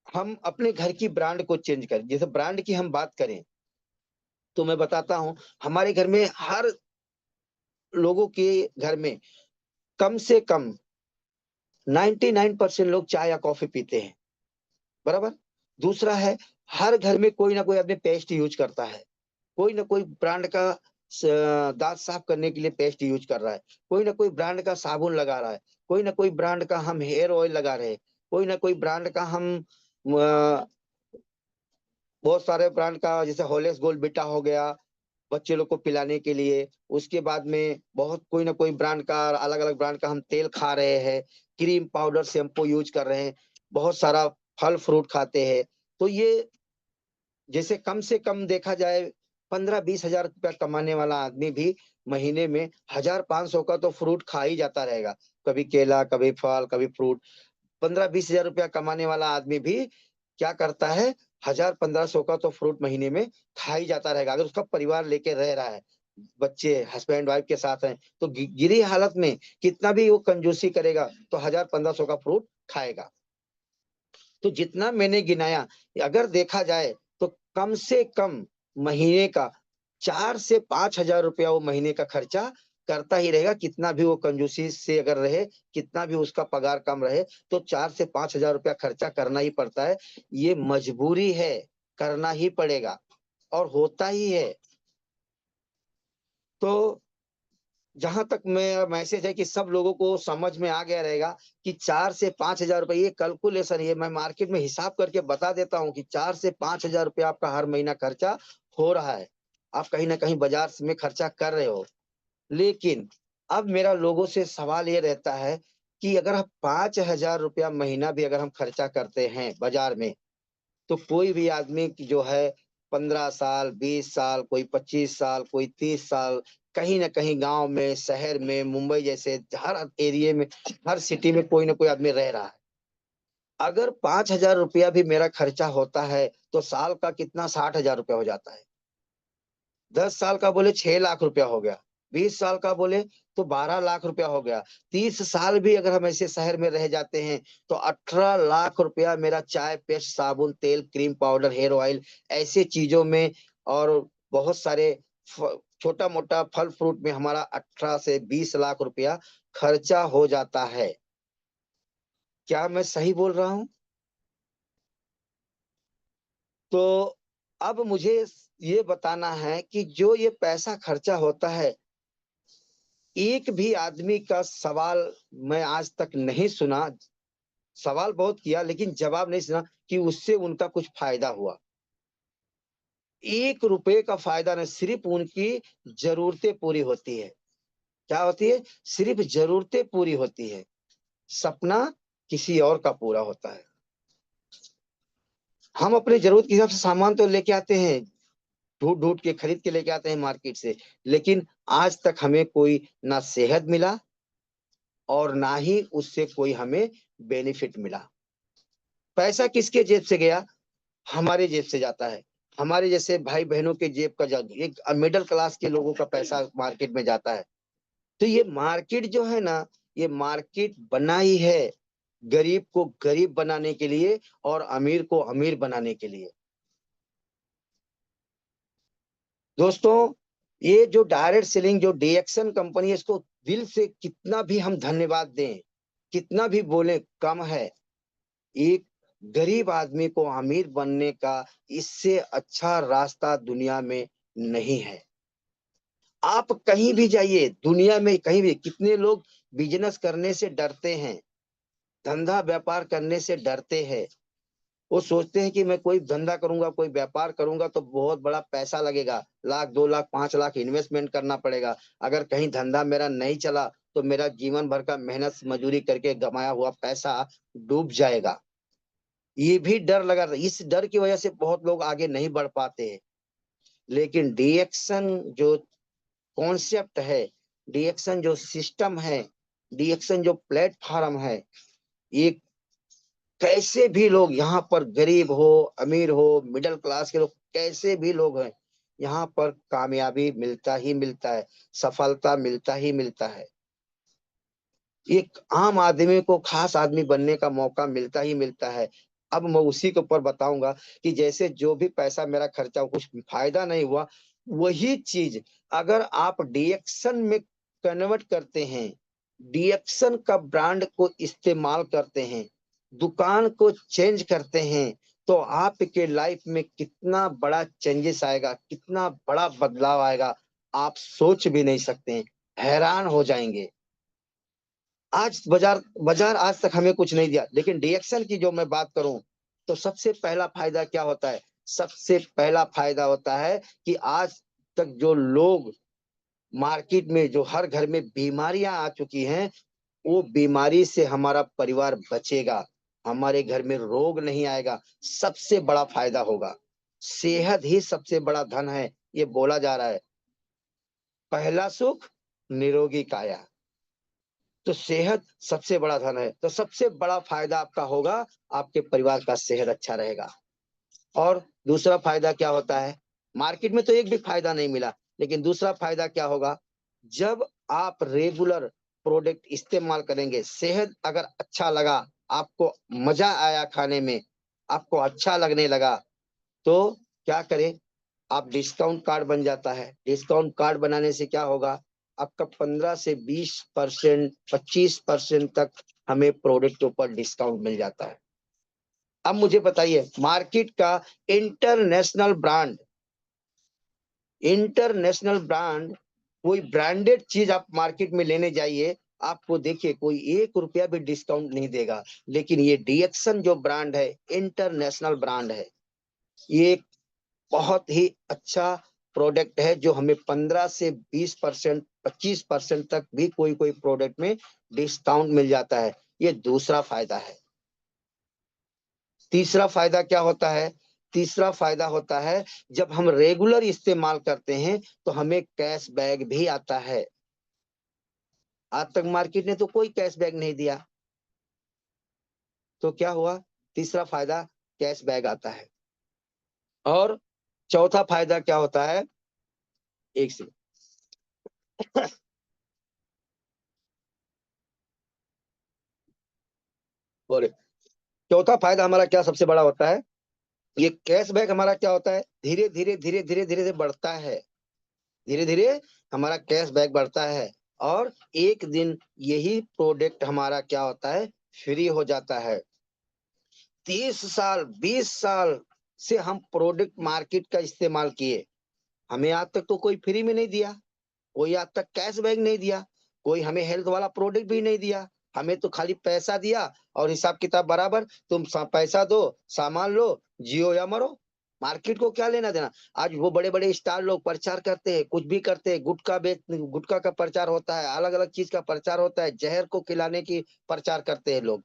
हम अपने घर की ब्रांड को चेंज करें, जैसे ब्रांड की हम बात करें तो मैं बताता हूं, हमारे घर में हर लोगों के घर में कम से कम 99% लोग चाय या कॉफी पीते हैं, बराबर। दूसरा है, हर घर में कोई ना कोई अपने पेस्ट यूज करता है, कोई ना कोई ब्रांड का दांत साफ करने के लिए पेस्ट यूज कर रहा है, कोई ना कोई ब्रांड का साबुन लगा रहा है, कोई ना कोई ब्रांड का हम हेयर ऑयल लगा रहे हैं, कोई ना कोई ब्रांड का हम बहुत सारे ब्रांड का जैसे हॉलेस गोल्ड बिटा हो गया बच्चे लोग को पिलाने के लिए। उसके बाद में बहुत कोई ना कोई ब्रांड का अलग अलग ब्रांड का हम तेल खा रहे हैं, क्रीम पाउडर शैम्पू यूज कर रहे हैं, बहुत सारा फल फ्रूट खाते हैं। तो ये जैसे कम से कम देखा जाए 15-20 हजार रुपया कमाने वाला आदमी भी महीने में 1,000-1,500 का तो फ्रूट खा ही जाता रहेगा, कभी केला कभी फल कभी फ्रूट। 15-20 हजार रुपया कमाने वाला आदमी भी क्या करता है, 1,000-1,500 का तो फ्रूट महीने में खा ही जाता रहेगा। अगर उसका परिवार लेके रह रहा है, बच्चे हस्बैंड वाइफ के साथ हैं, तो गिरी हालत में कितना भी वो कंजूसी करेगा तो 1,000-1,500 का फ्रूट खाएगा। तो जितना मैंने गिनाया, अगर देखा जाए तो कम से कम महीने का 4 से 5 हजार रुपया वो महीने का खर्चा करता ही रहेगा। कितना भी वो कंजूसी से अगर रहे, कितना भी उसका पगार कम रहे, तो 4 से 5 हजार रुपया खर्चा करना ही पड़ता है। ये मजबूरी है, करना ही पड़ेगा और होता ही है। तो जहां तक मेरा मैसेज है कि सब लोगों को समझ में आ गया रहेगा कि 4 से 5 हजार रुपये, ये कैलकुलेशन, ये मैं मार्केट में हिसाब करके बता देता हूँ कि 4 से 5 हजार रुपया आपका हर महीना खर्चा हो रहा है। आप कहीं ना कहीं बाजार में खर्चा कर रहे हो। लेकिन अब मेरा लोगों से सवाल ये रहता है कि अगर हम 5 हजार रुपया महीना भी अगर हम खर्चा करते हैं बाजार में, तो कोई भी आदमी जो है 15 साल 20 साल, कोई 25 साल, कोई 30 साल, कहीं ना कहीं गांव में, शहर में, मुंबई जैसे हर एरिया में, हर सिटी में कोई ना कोई आदमी रह रहा है। अगर 5 हजार रुपया भी मेरा खर्चा होता है तो साल का कितना, 60 हजार रुपया हो जाता है। 10 साल का बोले 6 लाख रुपया हो गया, 20 साल का बोले तो 12 लाख रुपया हो गया। 30 साल भी अगर हम ऐसे शहर में रह जाते हैं तो 18 लाख रुपया मेरा चाय पेस्ट साबुन तेल क्रीम पाउडर हेयर ऑयल ऐसे चीजों में और बहुत सारे छोटा मोटा फल फ्रूट में हमारा 18 से 20 लाख रुपया खर्चा हो जाता है। क्या मैं सही बोल रहा हूं? तो अब मुझे ये बताना है कि जो ये पैसा खर्चा होता है, एक भी आदमी का सवाल मैं आज तक नहीं सुना, सवाल बहुत किया लेकिन जवाब नहीं सुना कि उससे उनका कुछ फायदा हुआ। 1 रुपए का फायदा नहीं, सिर्फ उनकी जरूरतें पूरी होती है। क्या होती है? सिर्फ जरूरतें पूरी होती है, सपना किसी और का पूरा होता है। हम अपने जरूरत के हिसाब से सामान तो लेके आते हैं, ढूंढ ढूंढ के खरीद के लेके आते हैं मार्केट से, लेकिन आज तक हमें कोई ना सेहत मिला और ना ही उससे कोई हमें बेनिफिट मिला। पैसा किसके जेब से गया? हमारे जेब से जाता है। हमारे जैसे भाई बहनों के जेब का एक मिडिल क्लास के लोगों का पैसा मार्केट में जाता है। तो ये मार्केट जो है ना, ये मार्केट बना ही है गरीब को गरीब बनाने के लिए और अमीर को अमीर बनाने के लिए। दोस्तों, ये जो डायरेक्ट सेलिंग जो डीएक्सन कंपनी है, इसको दिल से कितना भी हम धन्यवाद दें, कितना भी बोले कम है। एक गरीब आदमी को अमीर बनने का इससे अच्छा रास्ता दुनिया में नहीं है। आप कहीं भी जाइए दुनिया में, कहीं भी, कितने लोग बिजनेस करने से डरते हैं, धंधा व्यापार करने से डरते हैं। वो सोचते हैं कि मैं कोई धंधा करूंगा, कोई व्यापार करूंगा तो बहुत बड़ा पैसा लगेगा, 1 लाख 2 लाख 5 लाख इन्वेस्टमेंट करना पड़ेगा। अगर कहीं धंधा मेरा नहीं चला तो मेरा जीवन भर का मेहनत मजदूरी करके कमाया हुआ पैसा डूब जाएगा। ये भी डर लगा था, इस डर की वजह से बहुत लोग आगे नहीं बढ़ पाते हैं। लेकिन डीएक्शन जो कॉन्सेप्ट है, डीएक्शन जो सिस्टम है, डीएक्शन जो प्लेटफॉर्म है, ये कैसे भी लोग यहाँ पर गरीब हो अमीर हो मिडिल क्लास के लोग कैसे भी लोग हैं, यहाँ पर कामयाबी मिलता ही मिलता है, सफलता मिलता ही मिलता है। एक आम आदमी को खास आदमी बनने का मौका मिलता ही मिलता है। अब मैं उसी के ऊपर बताऊंगा कि जैसे जो भी पैसा मेरा खर्चा कुछ फायदा नहीं हुआ, वही चीज अगर आप डीएक्शन में कन्वर्ट करते हैं, डीएक्शन का ब्रांड को इस्तेमाल करते हैं, दुकान को चेंज करते हैं, तो आपके लाइफ में कितना बड़ा चेंजेस आएगा, कितना बड़ा बदलाव आएगा, आप सोच भी नहीं सकते हैं, हैरान हो जाएंगे। आज बाजार आज तक हमें कुछ नहीं दिया, लेकिन डीएक्शन की जो मैं बात करूं तो सबसे पहला फायदा क्या होता है? सबसे पहला फायदा होता है कि आज तक जो लोग मार्केट में, जो हर घर में बीमारियां आ चुकी हैं, वो बीमारी से हमारा परिवार बचेगा, हमारे घर में रोग नहीं आएगा। सबसे बड़ा फायदा होगा। सेहत ही सबसे बड़ा धन है, ये बोला जा रहा है। पहला सुख निरोगी काया, तो सेहत सबसे बड़ा धन है। तो सबसे बड़ा फायदा आपका होगा, आपके परिवार का सेहत अच्छा रहेगा। और दूसरा फायदा क्या होता है? मार्केट में तो एक भी फायदा नहीं मिला, लेकिन दूसरा फायदा क्या होगा? जब आप रेगुलर प्रोडक्ट इस्तेमाल करेंगे, सेहत अगर अच्छा लगा, आपको मजा आया खाने में, आपको अच्छा लगने लगा, तो क्या करें? आप डिस्काउंट कार्ड बन जाता है। डिस्काउंट कार्ड बनाने से क्या होगा? आपका 15 से 20%, 25% तक हमें प्रोडक्ट के ऊपर डिस्काउंट मिल जाता है। अब मुझे बताइए, मार्केट का इंटरनेशनल ब्रांड, कोई ब्रांडेड चीज आप मार्केट में लेने जाइए, आपको देखिए कोई 1 रुपया भी डिस्काउंट नहीं देगा। लेकिन ये डीएक्शन जो ब्रांड है, इंटरनेशनल ब्रांड है, ये बहुत ही अच्छा प्रोडक्ट है, जो हमें 15 से 20%, 25% तक भी कोई कोई प्रोडक्ट में डिस्काउंट मिल जाता है। ये दूसरा फायदा है। तीसरा फायदा क्या होता है? तीसरा फायदा होता है, जब हम रेगुलर इस्तेमाल करते हैं तो हमें कैशबैक भी आता है। आज तक मार्केट ने तो कोई कैशबैक नहीं दिया, तो क्या हुआ? तीसरा फायदा कैशबैक आता है। और चौथा फायदा क्या होता है? एक से और चौथा फायदा हमारा क्या सबसे बड़ा होता है? ये कैशबैक हमारा क्या होता है? धीरे धीरे धीरे धीरे धीरे से बढ़ता है। धीरे धीरे हमारा कैशबैक बढ़ता है, और एक दिन यही प्रोडक्ट हमारा क्या होता है? फ्री हो जाता है। 30 साल, 20 साल से हम प्रोडक्ट मार्केट का इस्तेमाल किए, हमें आज तक तो कोई फ्री में नहीं दिया, कोई आज तक कैशबैक नहीं दिया, कोई हमें हेल्थ वाला प्रोडक्ट भी नहीं दिया। हमें तो खाली पैसा दिया और हिसाब किताब बराबर, तुम पैसा दो, सामान लो, जियो या मरो। मार्केट को क्या लेना देना? आज वो बड़े बड़े स्टार लोग प्रचार करते हैं, कुछ भी करते हैं, गुटखा का प्रचार होता है, अलग अलग चीज का प्रचार होता है, जहर को खिलाने की प्रचार करते हैं लोग,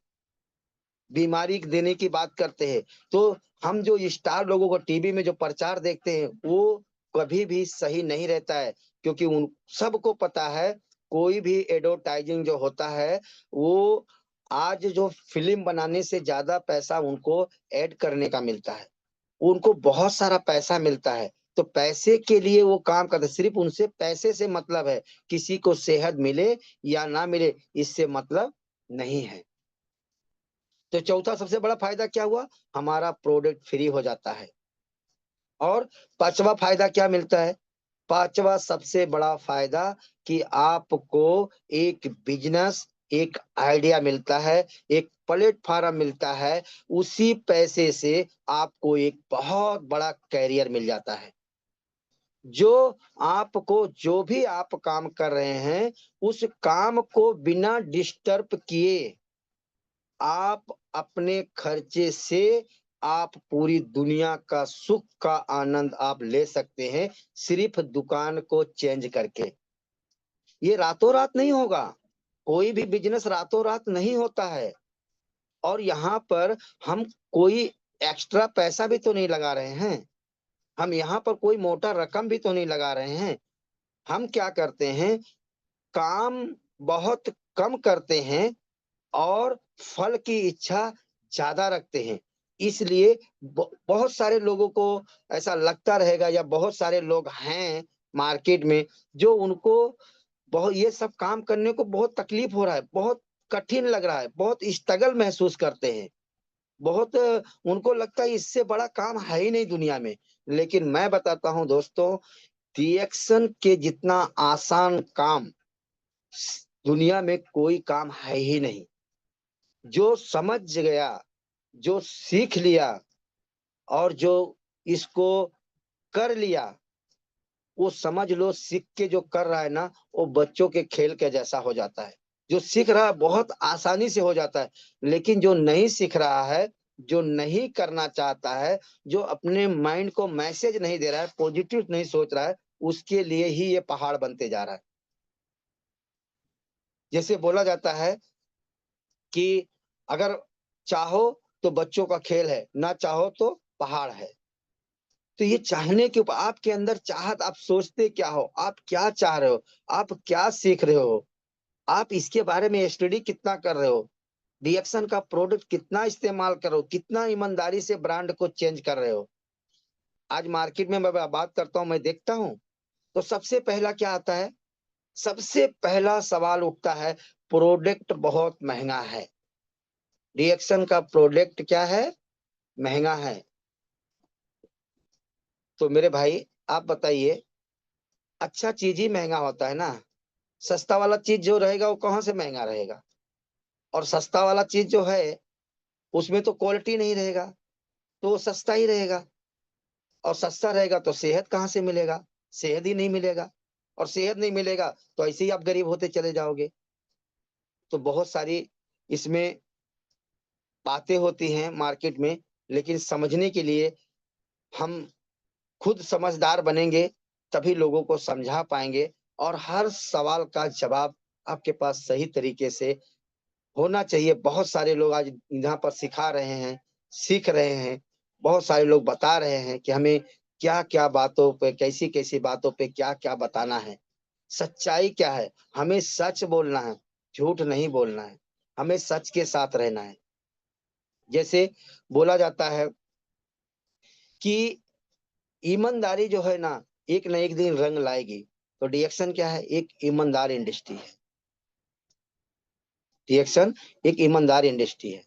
बीमारी देने की बात करते हैं। तो हम जो स्टार लोगों को टीवी में जो प्रचार देखते हैं, वो कभी भी सही नहीं रहता है, क्योंकि उन सबको पता है, कोई भी एडवर्टाइजिंग जो होता है, वो आज जो फिल्म बनाने से ज्यादा पैसा उनको ऐड करने का मिलता है, उनको बहुत सारा पैसा मिलता है। तो पैसे के लिए वो काम करते, सिर्फ उनसे पैसे से मतलब है, किसी को सेहत मिले या ना मिले, इससे मतलब नहीं है। तो चौथा सबसे बड़ा फायदा क्या हुआ? हमारा प्रोडक्ट फ्री हो जाता है। और पांचवा फायदा क्या मिलता है? पांचवा सबसे बड़ा फायदा कि आपको एक बिजनेस, एक आइडिया मिलता है, एक प्लेटफॉर्म मिलता है। उसी पैसे से आपको एक बहुत बड़ा कैरियर मिल जाता है। जो आपको, जो भी आप काम कर रहे हैं, उस काम को बिना डिस्टर्ब किए आप अपने खर्चे से आप पूरी दुनिया का सुख का आनंद आप ले सकते हैं, सिर्फ दुकान को चेंज करके। ये रातों रात नहीं होगा, कोई भी बिजनेस रातों रात नहीं होता है। और यहाँ पर हम कोई एक्स्ट्रा पैसा भी तो नहीं लगा रहे हैं, हम यहाँ पर कोई मोटा रकम भी तो नहीं लगा रहे हैं। हम क्या करते हैं? काम बहुत कम करते हैं और फल की इच्छा ज्यादा रखते हैं। इसलिए बहुत सारे लोगों को ऐसा लगता रहेगा, या बहुत सारे लोग हैं मार्केट में, जो उनको बहुत ये सब काम करने को बहुत तकलीफ हो रहा है, बहुत कठिन लग रहा है, बहुत स्ट्रगल महसूस करते हैं, बहुत उनको लगता है इससे बड़ा काम है ही नहीं दुनिया में। लेकिन मैं बताता हूं दोस्तों, रिएक्शन के जितना आसान काम दुनिया में कोई काम है ही नहीं। जो समझ गया, जो सीख लिया और जो इसको कर लिया, वो समझ लो सीख के जो कर रहा है ना, वो बच्चों के खेल के जैसा हो जाता है। जो सीख रहा है बहुत आसानी से हो जाता है, लेकिन जो नहीं सीख रहा है, जो नहीं करना चाहता है, जो अपने माइंड को मैसेज नहीं दे रहा है, पॉजिटिव नहीं सोच रहा है, उसके लिए ही ये पहाड़ बनते जा रहा है। जैसे बोला जाता है कि अगर चाहो तो बच्चों का खेल है, ना चाहो तो पहाड़ है। तो ये चाहने के ऊपर, आपके अंदर चाहत, आप सोचते क्या हो, आप क्या चाह रहे हो, आप क्या सीख रहे हो, आप इसके बारे में स्टडी कितना कर रहे हो, रिएक्शन का प्रोडक्ट कितना इस्तेमाल कर रहे हो, कितना ईमानदारी से ब्रांड को चेंज कर रहे हो। आज मार्केट में मैं बात करता हूं, मैं देखता हूं, तो सबसे पहला क्या आता है, सबसे पहला सवाल उठता है, प्रोडक्ट बहुत महंगा है। रिएक्शन का प्रोडक्ट क्या है, महंगा है। तो मेरे भाई आप बताइए, अच्छा चीज ही महंगा होता है ना। सस्ता वाला चीज जो रहेगा वो कहाँ से महंगा रहेगा, और सस्ता वाला चीज जो है उसमें तो क्वालिटी नहीं रहेगा, तो वो सस्ता ही रहेगा। और सस्ता रहेगा तो सेहत कहाँ से मिलेगा, सेहत ही नहीं मिलेगा, और सेहत नहीं मिलेगा तो ऐसे ही आप गरीब होते चले जाओगे। तो बहुत सारी इसमें बातें होती हैं मार्केट में, लेकिन समझने के लिए हम खुद समझदार बनेंगे, तभी लोगों को समझा पाएंगे, और हर सवाल का जवाब आपके पास सही तरीके से होना चाहिए। बहुत सारे लोग आज यहाँ पर सिखा रहे हैं, सीख रहे हैं, बहुत सारे लोग बता रहे हैं कि हमें क्या क्या बातों पे, कैसी कैसी बातों पे क्या क्या बताना है। सच्चाई क्या है, हमें सच बोलना है, झूठ नहीं बोलना है, हमें सच के साथ रहना है। जैसे बोला जाता है कि ईमानदारी जो है ना, एक न एक दिन रंग लाएगी। तो रिएक्शन क्या है, एक ईमानदार इंडस्ट्री है। रिएक्शन एक ईमानदार इंडस्ट्री है,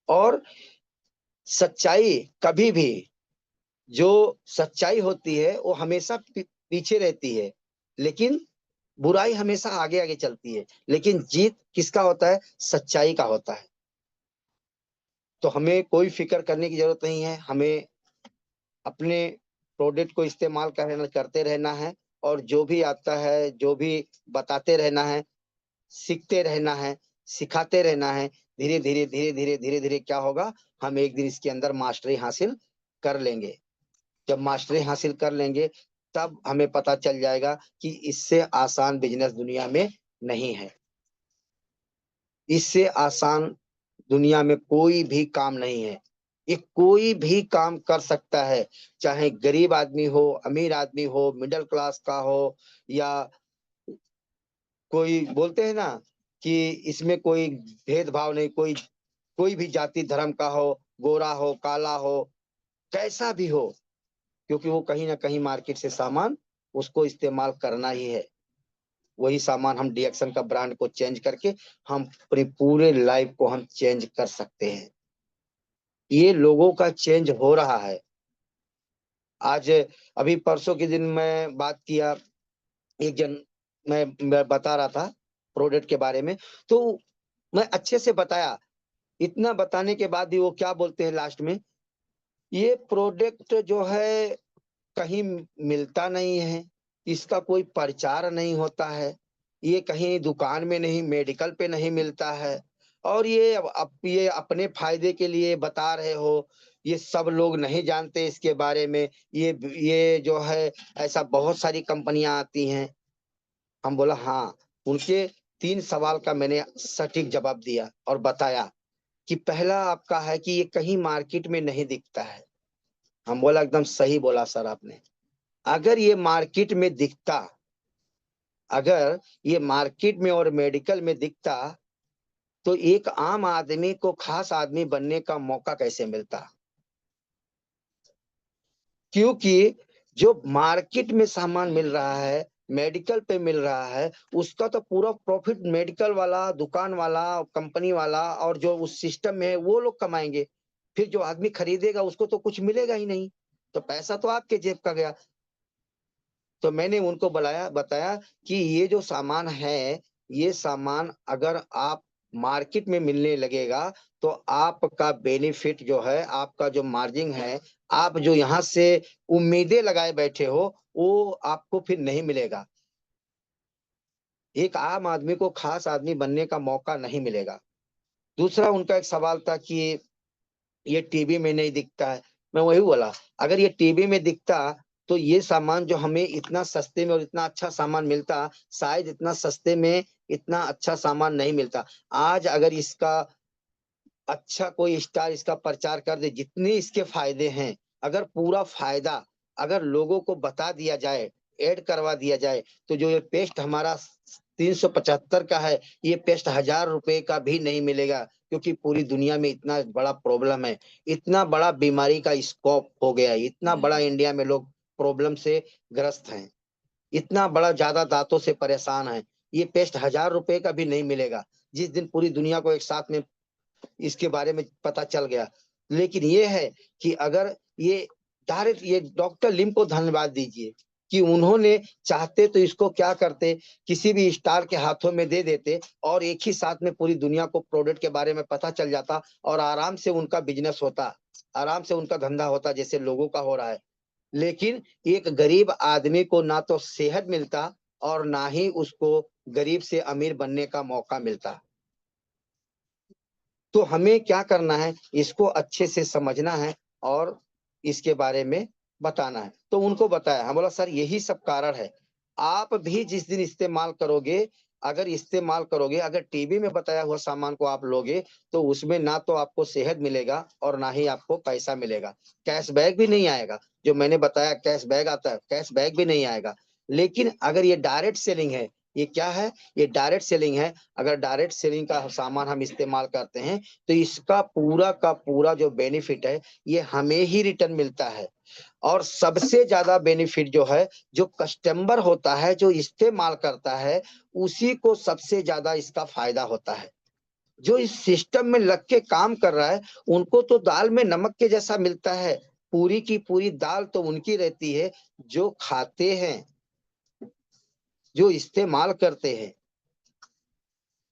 और सच्चाई कभी भी, जो सच्चाई होती है वो हमेशा पीछे रहती है, लेकिन बुराई हमेशा आगे आगे चलती है। लेकिन जीत किसका होता है, सच्चाई का होता है। तो हमें कोई फिक्र करने की जरूरत नहीं है, हमें अपने प्रोडक्ट को इस्तेमाल करते रहना है, और जो भी आता है, जो भी बताते रहना है, सीखते रहना है, सिखाते रहना है। धीरे धीरे धीरे धीरे धीरे धीरे क्या होगा, हम एक दिन इसके अंदर मास्टरी हासिल कर लेंगे। जब मास्टरी हासिल कर लेंगे, तब हमें पता चल जाएगा कि इससे आसान बिजनेस दुनिया में नहीं है। इससे आसान दुनिया में कोई भी काम नहीं है। ये कोई भी काम कर सकता है, चाहे गरीब आदमी हो, अमीर आदमी हो, मिडिल क्लास का हो, या कोई, बोलते हैं ना कि इसमें कोई भेदभाव नहीं, कोई कोई भी जाति धर्म का हो, गोरा हो, काला हो, कैसा भी हो, क्योंकि वो कहीं ना कहीं मार्केट से सामान उसको इस्तेमाल करना ही है। वही सामान हम रिएक्शन का ब्रांड को चेंज करके हम अपनी पूरे लाइफ को हम चेंज कर सकते हैं। ये लोगों का चेंज हो रहा है। आज अभी परसों के दिन मैं बात किया, एक जन, मैं बता रहा था प्रोडक्ट के बारे में, तो मैं अच्छे से बताया। इतना बताने के बाद भी वो क्या बोलते हैं लास्ट में, ये प्रोडक्ट जो है कहीं मिलता नहीं है, इसका कोई प्रचार नहीं होता है, ये कहीं दुकान में नहीं, मेडिकल पे नहीं मिलता है, और ये अपने फायदे के लिए बता रहे हो, ये सब लोग नहीं जानते इसके बारे में। ये जो है, ऐसा बहुत सारी कंपनियां आती हैं। हम बोला हाँ। उनके 3 सवाल का मैंने सटीक जवाब दिया और बताया कि पहला आपका है कि ये कहीं मार्केट में नहीं दिखता है। हम बोला एकदम सही बोला सर आपने। अगर ये मार्केट में दिखता, अगर ये मार्केट में और मेडिकल में दिखता, तो एक आम आदमी को खास आदमी बनने का मौका कैसे मिलता। क्योंकि जो मार्केट में सामान मिल रहा है, मेडिकल पे मिल रहा है, उसका तो पूरा प्रॉफिट मेडिकल वाला, दुकान वाला, कंपनी वाला, और जो उस सिस्टम में है वो लोग कमाएंगे। फिर जो आदमी खरीदेगा उसको तो कुछ मिलेगा ही नहीं, तो पैसा तो आपके जेब का गया। तो मैंने उनको बताया कि ये जो सामान है, ये सामान अगर आप मार्केट में मिलने लगेगा तो आपका बेनिफिट जो है, आपका जो मार्जिन है, आप जो यहाँ से उम्मीदें लगाए बैठे हो, वो आपको फिर नहीं मिलेगा। एक आम आदमी को खास आदमी बनने का मौका नहीं मिलेगा। दूसरा उनका एक सवाल था कि ये टीवी में नहीं दिखता है। मैं वही बोला, अगर ये टीवी में दिखता तो ये सामान जो हमें इतना सस्ते में और इतना अच्छा सामान मिलता, शायद इतना सस्ते में इतना अच्छा सामान नहीं मिलता। आज अगर इसका अच्छा कोई स्टार इसका प्रचार कर दे, जितने इसके फायदे हैं, अगर पूरा फायदा अगर लोगों को बता दिया जाए, ऐड करवा दिया जाए, तो जो ये पेस्ट हमारा 375 का है, ये पेस्ट 1000 रुपए का भी नहीं मिलेगा। क्योंकि पूरी दुनिया में इतना बड़ा प्रॉब्लम है, इतना बड़ा बीमारी का स्कोप हो गया है, इतना बड़ा इंडिया में लोग प्रॉब्लम से ग्रस्त हैं, इतना बड़ा ज्यादा दांतों से परेशान है, ये पेस्ट 1000 रुपए का भी नहीं मिलेगा। जिस दिन पूरी दुनिया को एक साथ में इसके बारे में पता चल गया। लेकिन ये है कि अगर ये डायरेक्ट, ये डॉक्टर लिम को धन्यवाद दीजिए कि उन्होंने चाहते तो इसको क्या करते, किसी भी स्टार के हाथों में दे देते और एक ही साथ में पूरी दुनिया को प्रोडक्ट के बारे में पता चल जाता और आराम से उनका बिजनेस होता, आराम से उनका धंधा होता जैसे लोगों का हो रहा है। लेकिन एक गरीब आदमी को ना तो सेहत मिलता और ना ही उसको गरीब से अमीर बनने का मौका मिलता। तो हमें क्या करना है, इसको अच्छे से समझना है और इसके बारे में बताना है। तो उनको बताया, हम बोला सर यही सब कारण है। आप भी जिस दिन इस्तेमाल करोगे, अगर इस्तेमाल करोगे, अगर टीवी में बताया हुआ सामान को आप लोगे, तो उसमें ना तो आपको सेहत मिलेगा और ना ही आपको पैसा मिलेगा। कैशबैक भी नहीं आएगा, जो मैंने बताया कैशबैक आता है, कैशबैक भी नहीं आएगा। लेकिन अगर ये डायरेक्ट सेलिंग है, ये क्या है, ये डायरेक्ट सेलिंग है। अगर डायरेक्ट सेलिंग का सामान हम इस्तेमाल करते हैं तो इसका पूरा का पूरा जो बेनिफिट है, ये हमें ही रिटर्न मिलता है। और सबसे ज्यादा बेनिफिट जो है, जो कस्टमर होता है, जो इस्तेमाल करता है, उसी को सबसे ज्यादा इसका फायदा होता है। जो इस सिस्टम में लग के काम कर रहा है, उनको तो दाल में नमक के जैसा मिलता है। पूरी की पूरी दाल तो उनकी रहती है जो खाते हैं, जो इस्तेमाल करते हैं।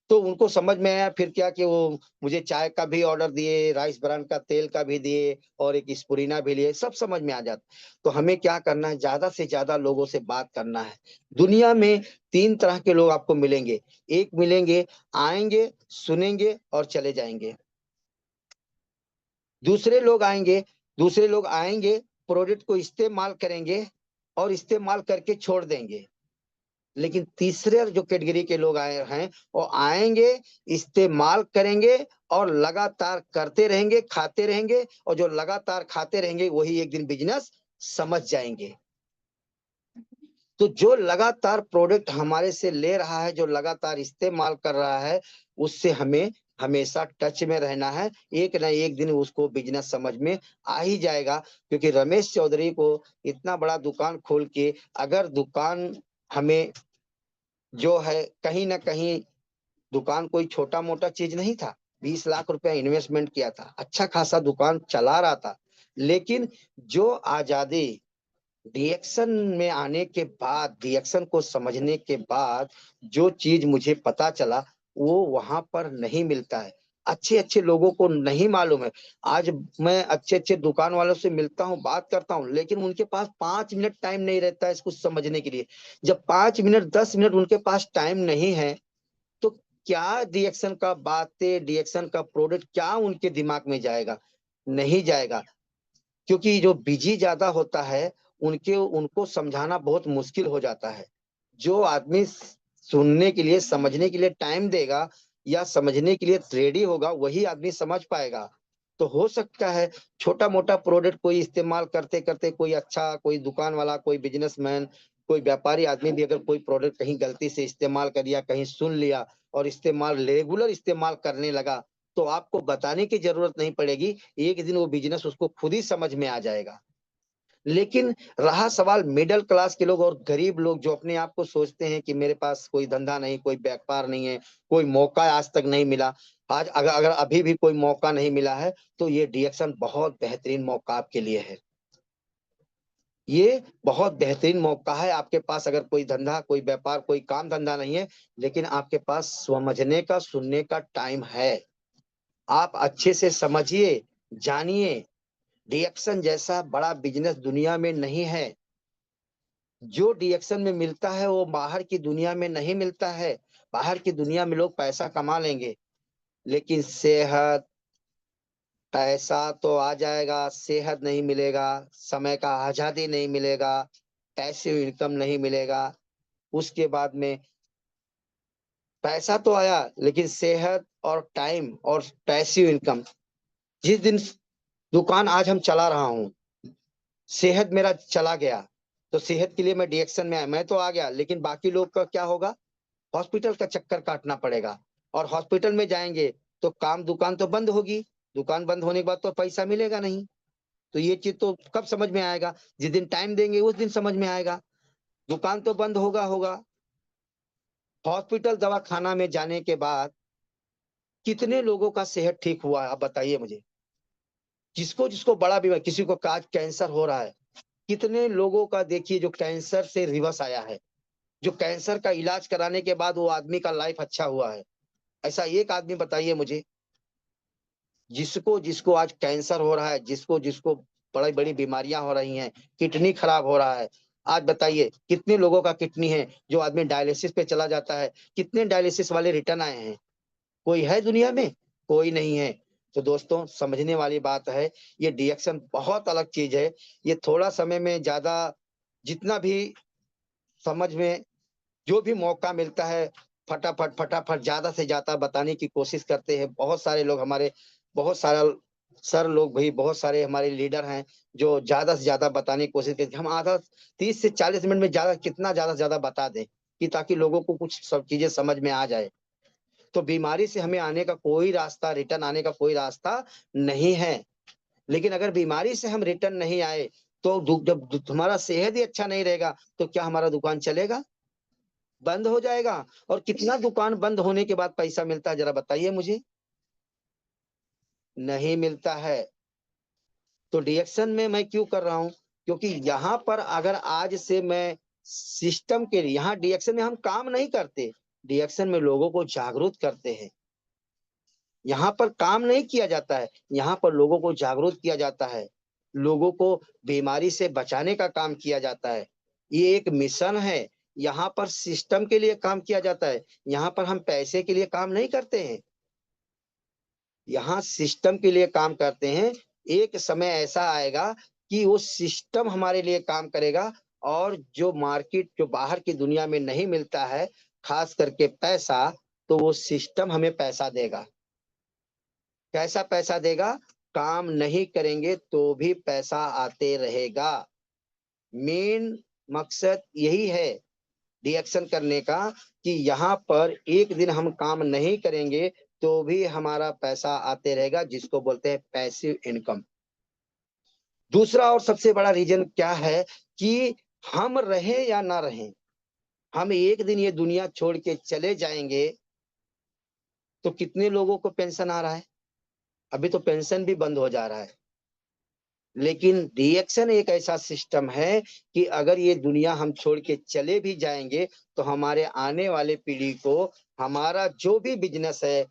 तो उनको समझ में आया फिर क्या कि वो मुझे चाय का भी ऑर्डर दिए, राइस ब्रान का तेल का भी दिए और एक स्पुरिना भी लिए, सब समझ में आ जाता। तो हमें क्या करना है, ज्यादा से ज्यादा लोगों से बात करना है। दुनिया में 3 तरह के लोग आपको मिलेंगे। एक मिलेंगे, आएंगे, सुनेंगे और चले जाएंगे। दूसरे लोग आएंगे, प्रोडक्ट को इस्तेमाल करेंगे और इस्तेमाल करके छोड़ देंगे। लेकिन तीसरे जो कैटेगरी के लोग आए हैं, वो आएंगे, इस्तेमाल करेंगे और लगातार करते रहेंगे, खाते रहेंगे, और जो लगातार खाते रहेंगे वही एक दिन बिजनेस समझ जाएंगे। तो जो लगातार प्रोडक्ट हमारे से ले रहा है, जो लगातार इस्तेमाल कर रहा है, उससे हमें हमेशा टच में रहना है। एक ना एक दिन उसको बिजनेस समझ में आ ही जाएगा। क्योंकि रमेश चौधरी को इतना बड़ा दुकान खोल के, अगर दुकान हमें जो है कहीं ना कहीं, दुकान कोई छोटा मोटा चीज नहीं था। 20 लाख रुपया इन्वेस्टमेंट किया था, अच्छा खासा दुकान चला रहा था। लेकिन जो आजादी डीएक्शन में आने के बाद, डीएक्शन को समझने के बाद जो चीज मुझे पता चला, वो वहां पर नहीं मिलता है। अच्छे अच्छे लोगों को नहीं मालूम है। आज मैं अच्छे अच्छे दुकान वालों से मिलता हूँ, बात करता हूँ, लेकिन उनके पास 5 मिनट टाइम नहीं रहता है इसको समझने के लिए। जब 5 मिनट 10 मिनट उनके पास टाइम नहीं है, तो क्या डीएक्शन का बातें, डीएक्शन का प्रोडक्ट क्या उनके दिमाग में जाएगा? नहीं जाएगा। क्योंकि जो बिजी ज्यादा होता है, उनके उनको समझाना बहुत मुश्किल हो जाता है। जो आदमी सुनने के लिए, समझने के लिए टाइम देगा या समझने के लिए रेडी होगा, वही आदमी समझ पाएगा। तो हो सकता है छोटा मोटा प्रोडक्ट कोई इस्तेमाल करते करते, कोई अच्छा, कोई दुकान वाला, कोई बिजनेसमैन, कोई व्यापारी आदमी भी अगर कोई प्रोडक्ट कहीं गलती से इस्तेमाल कर लिया, कहीं सुन लिया और इस्तेमाल, रेगुलर इस्तेमाल करने लगा, तो आपको बताने की जरूरत नहीं पड़ेगी। एक दिन वो बिजनेस उसको खुद ही समझ में आ जाएगा। लेकिन रहा सवाल मिडिल क्लास के लोग और गरीब लोग, जो अपने आप को सोचते हैं कि मेरे पास कोई धंधा नहीं, कोई व्यापार नहीं है, कोई मौका आज तक नहीं मिला। आज अगर अगर अभी भी कोई मौका नहीं मिला है, तो ये डीएक्शन बहुत बेहतरीन मौका आपके लिए है। ये बहुत बेहतरीन मौका है आपके पास। अगर कोई धंधा, कोई व्यापार, कोई काम धंधा नहीं है, लेकिन आपके पास समझने का, सुनने का टाइम है, आप अच्छे से समझिए, जानिए। डीएक्शन जैसा बड़ा बिजनेस दुनिया में नहीं है। जो डीएक्शन में मिलता है वो बाहर की दुनिया में नहीं मिलता है। बाहर की दुनिया में लोग पैसा कमा लेंगे, लेकिन सेहत, पैसा तो आ जाएगा, सेहत नहीं मिलेगा, समय का आजादी नहीं मिलेगा, पैसिव इनकम नहीं मिलेगा। उसके बाद में पैसा तो आया, लेकिन सेहत और टाइम और पैसिव इनकम। जिस दिन दुकान आज हम चला रहा हूँ, सेहत मेरा चला गया, तो सेहत के लिए मैं डीएक्शन में आया, मैं तो आ गया, लेकिन बाकी लोग का क्या होगा? हॉस्पिटल का चक्कर काटना पड़ेगा। और हॉस्पिटल में जाएंगे तो काम, दुकान तो बंद होगी, दुकान बंद होने के बाद तो पैसा मिलेगा नहीं। तो ये चीज तो कब समझ में आएगा? जिस दिन टाइम देंगे उस दिन समझ में आएगा। दुकान तो बंद होगा होगा। हॉस्पिटल, दवा खाना में जाने के बाद कितने लोगों का सेहत ठीक हुआ है, आप बताइए मुझे। जिसको जिसको बड़ा बीमारी, किसी को आज कैंसर हो रहा है, कितने लोगों का देखिए जो कैंसर से रिवर्स आया है, जो कैंसर का इलाज कराने के बाद वो आदमी का लाइफ अच्छा हुआ है। ऐसा एक आदमी बताइए मुझे। जिसको जिसको आज कैंसर हो रहा है, जिसको जिसको बड़ी बड़ी बीमारियां हो रही हैं, किडनी खराब हो रहा है, आज बताइए कितने लोगों का किडनी है जो आदमी डायलिसिस पे चला जाता है, कितने डायलिसिस वाले रिटर्न आए हैं? कोई है दुनिया में? कोई नहीं है। तो दोस्तों, समझने वाली बात है, ये डीएक्शन बहुत अलग चीज है। ये थोड़ा समय में ज्यादा, जितना भी समझ में, जो भी मौका मिलता है, फटाफट फटाफट ज्यादा से ज्यादा बताने की कोशिश करते हैं। बहुत सारे लोग हमारे, बहुत सारा सर लोग भी, बहुत सारे हमारे लीडर हैं जो ज्यादा से ज्यादा बताने की कोशिश करते हैं। हम आधा 30 से 40 मिनट में ज्यादा, कितना ज्यादा से ज्यादा बता दें कि ताकि लोगों को कुछ सब चीजें समझ में आ जाए। तो बीमारी से हमें आने का कोई रास्ता, रिटर्न आने का कोई रास्ता नहीं है। लेकिन अगर बीमारी से हम रिटर्न नहीं आए, तो जब हमारा सेहत ही अच्छा नहीं रहेगा, तो क्या हमारा दुकान चलेगा? बंद हो जाएगा। और कितना दुकान बंद होने के बाद पैसा मिलता है, जरा बताइए मुझे। नहीं मिलता है। तो डीएक्शन में मैं क्यों कर रहा हूं? क्योंकि यहाँ पर अगर आज से मैं सिस्टम के लिए, यहाँ डीएक्शन में हम काम नहीं करते, डीएक्शन में लोगों को जागरूक करते हैं। यहाँ पर काम नहीं किया जाता है, यहाँ पर लोगों को जागरूक किया जाता है, लोगों को बीमारी से बचाने का काम किया जाता है। ये एक मिशन है। यहाँ पर सिस्टम के लिए काम किया जाता है, यहाँ पर हम पैसे के लिए काम नहीं करते हैं, यहाँ सिस्टम के लिए काम करते हैं। एक समय ऐसा आएगा कि वो सिस्टम हमारे लिए काम करेगा, और जो मार्केट, जो बाहर की दुनिया में नहीं मिलता है, खास करके पैसा, तो वो सिस्टम हमें पैसा देगा। कैसा पैसा देगा? काम नहीं करेंगे तो भी पैसा आते रहेगा। मेन मकसद यही है डीएक्शन करने का, कि यहाँ पर एक दिन हम काम नहीं करेंगे तो भी हमारा पैसा आते रहेगा, जिसको बोलते हैं पैसिव इनकम। दूसरा और सबसे बड़ा रीजन क्या है कि हम रहें या ना रहें, हम एक दिन ये दुनिया छोड़ के चले जाएंगे, तो कितने लोगों को पेंशन आ रहा है? अभी तो पेंशन भी बंद हो जा रहा है। लेकिन रिएक्शन एक ऐसा सिस्टम है कि अगर ये दुनिया हम छोड़ के चले भी जाएंगे, तो हमारे आने वाले पीढ़ी को हमारा जो भी बिजनेस है,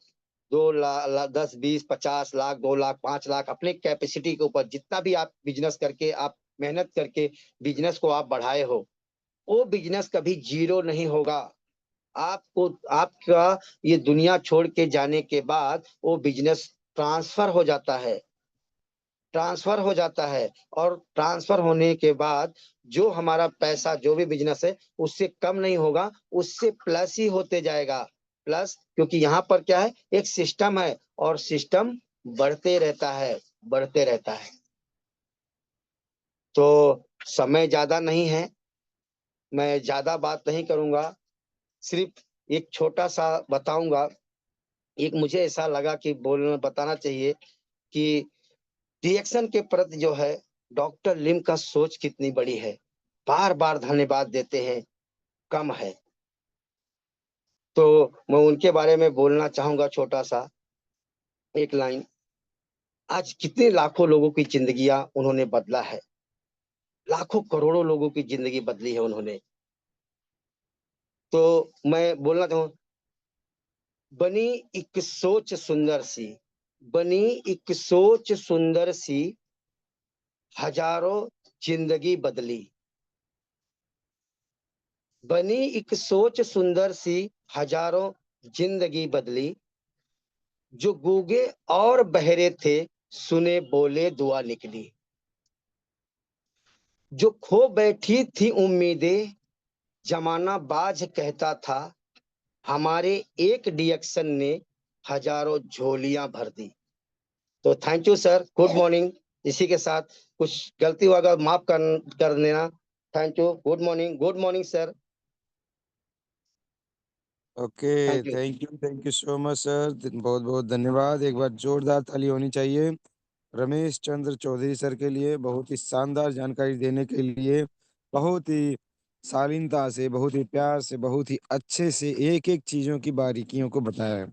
2 लाख, 10, 20, 50 लाख, 2 लाख, 5 लाख, अपने कैपेसिटी के ऊपर जितना भी आप बिजनेस करके, आप मेहनत करके बिजनेस को आप बढ़ाए हो, वो बिजनेस कभी जीरो नहीं होगा। आपको, आपका ये दुनिया छोड़ के जाने के बाद वो बिजनेस ट्रांसफर हो जाता है, ट्रांसफर हो जाता है। और ट्रांसफर होने के बाद जो हमारा पैसा, जो भी बिजनेस है, उससे कम नहीं होगा, उससे प्लस ही होते जाएगा। प्लस, क्योंकि यहाँ पर क्या है, एक सिस्टम है, और सिस्टम बढ़ते रहता है, बढ़ते रहता है। तो समय ज्यादा नहीं है, मैं ज्यादा बात नहीं करूंगा, सिर्फ एक छोटा सा बताऊंगा। एक मुझे ऐसा लगा कि बोलना, बताना चाहिए कि रिएक्शन के प्रति जो है डॉक्टर लिम का सोच कितनी बड़ी है। बार बार धन्यवाद देते हैं, कम है। तो मैं उनके बारे में बोलना चाहूंगा, छोटा सा एक लाइन। आज कितने लाखों लोगों की जिंदगियां उन्होंने बदला है। लाखों करोड़ों लोगों की जिंदगी बदली है उन्होंने। तो मैं बोलना चाहूँ, बनी एक सोच सुंदर सी, बनी एक सोच सुंदर सी, हजारों जिंदगी बदली। बनी एक सोच सुंदर सी, हजारों जिंदगी बदली। जो गूंगे और बहरे थे, सुने बोले दुआ निकली। जो खो बैठी थी उम्मीदें, जमाना बाज कहता था, हमारे एक डिएक्शन ने हजारों झोलियां भर दी। तो thank you sir, good morning. इसी के साथ कुछ गलती होगा माफ कर देना। Thank you, good morning sir. Okay, thank you. Thank you so much sir, बहुत बहुत धन्यवाद। एक बार जोरदार ताली होनी चाहिए रमेश चंद्र चौधरी सर के लिए, बहुत ही शानदार जानकारी देने के लिए, बहुत ही शालीनता से, बहुत ही प्यार से, बहुत ही अच्छे से एक एक चीजों की बारीकियों को बताया है।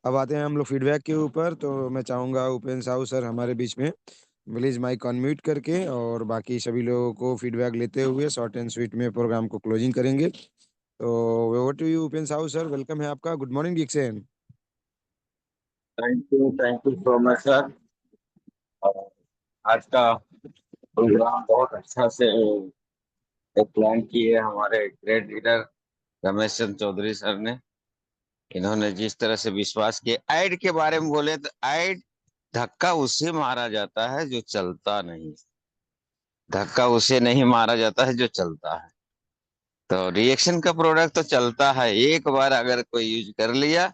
अब आते हैं हम लोग फीडबैक के ऊपर, तो मैं चाहूंगा उपेंद्र साहू सर हमारे बीच में प्लीज माइक अनम्यूट करके और बाकी सभी लोगों को फीडबैक लेते हुए शॉर्ट एंड स्वीट में प्रोग्राम को क्लोजिंग करेंगे। तो over to you Upendra Sahu sir, welcome है आपका, good morning DXN. Thank you so much sir. आज का प्रोग्राम बहुत अच्छा से प्लान किए हमारे great leader Ramesh Chandra Chaudhary sir ने। इन्होंने जिस तरह से विश्वास किया, ऐड के बारे में बोले तो ऐड धक्का उसे मारा जाता है जो चलता नहीं, धक्का उसे नहीं मारा जाता है जो चलता है। तो रिएक्शन का प्रोडक्ट तो चलता है, एक बार अगर कोई यूज कर लिया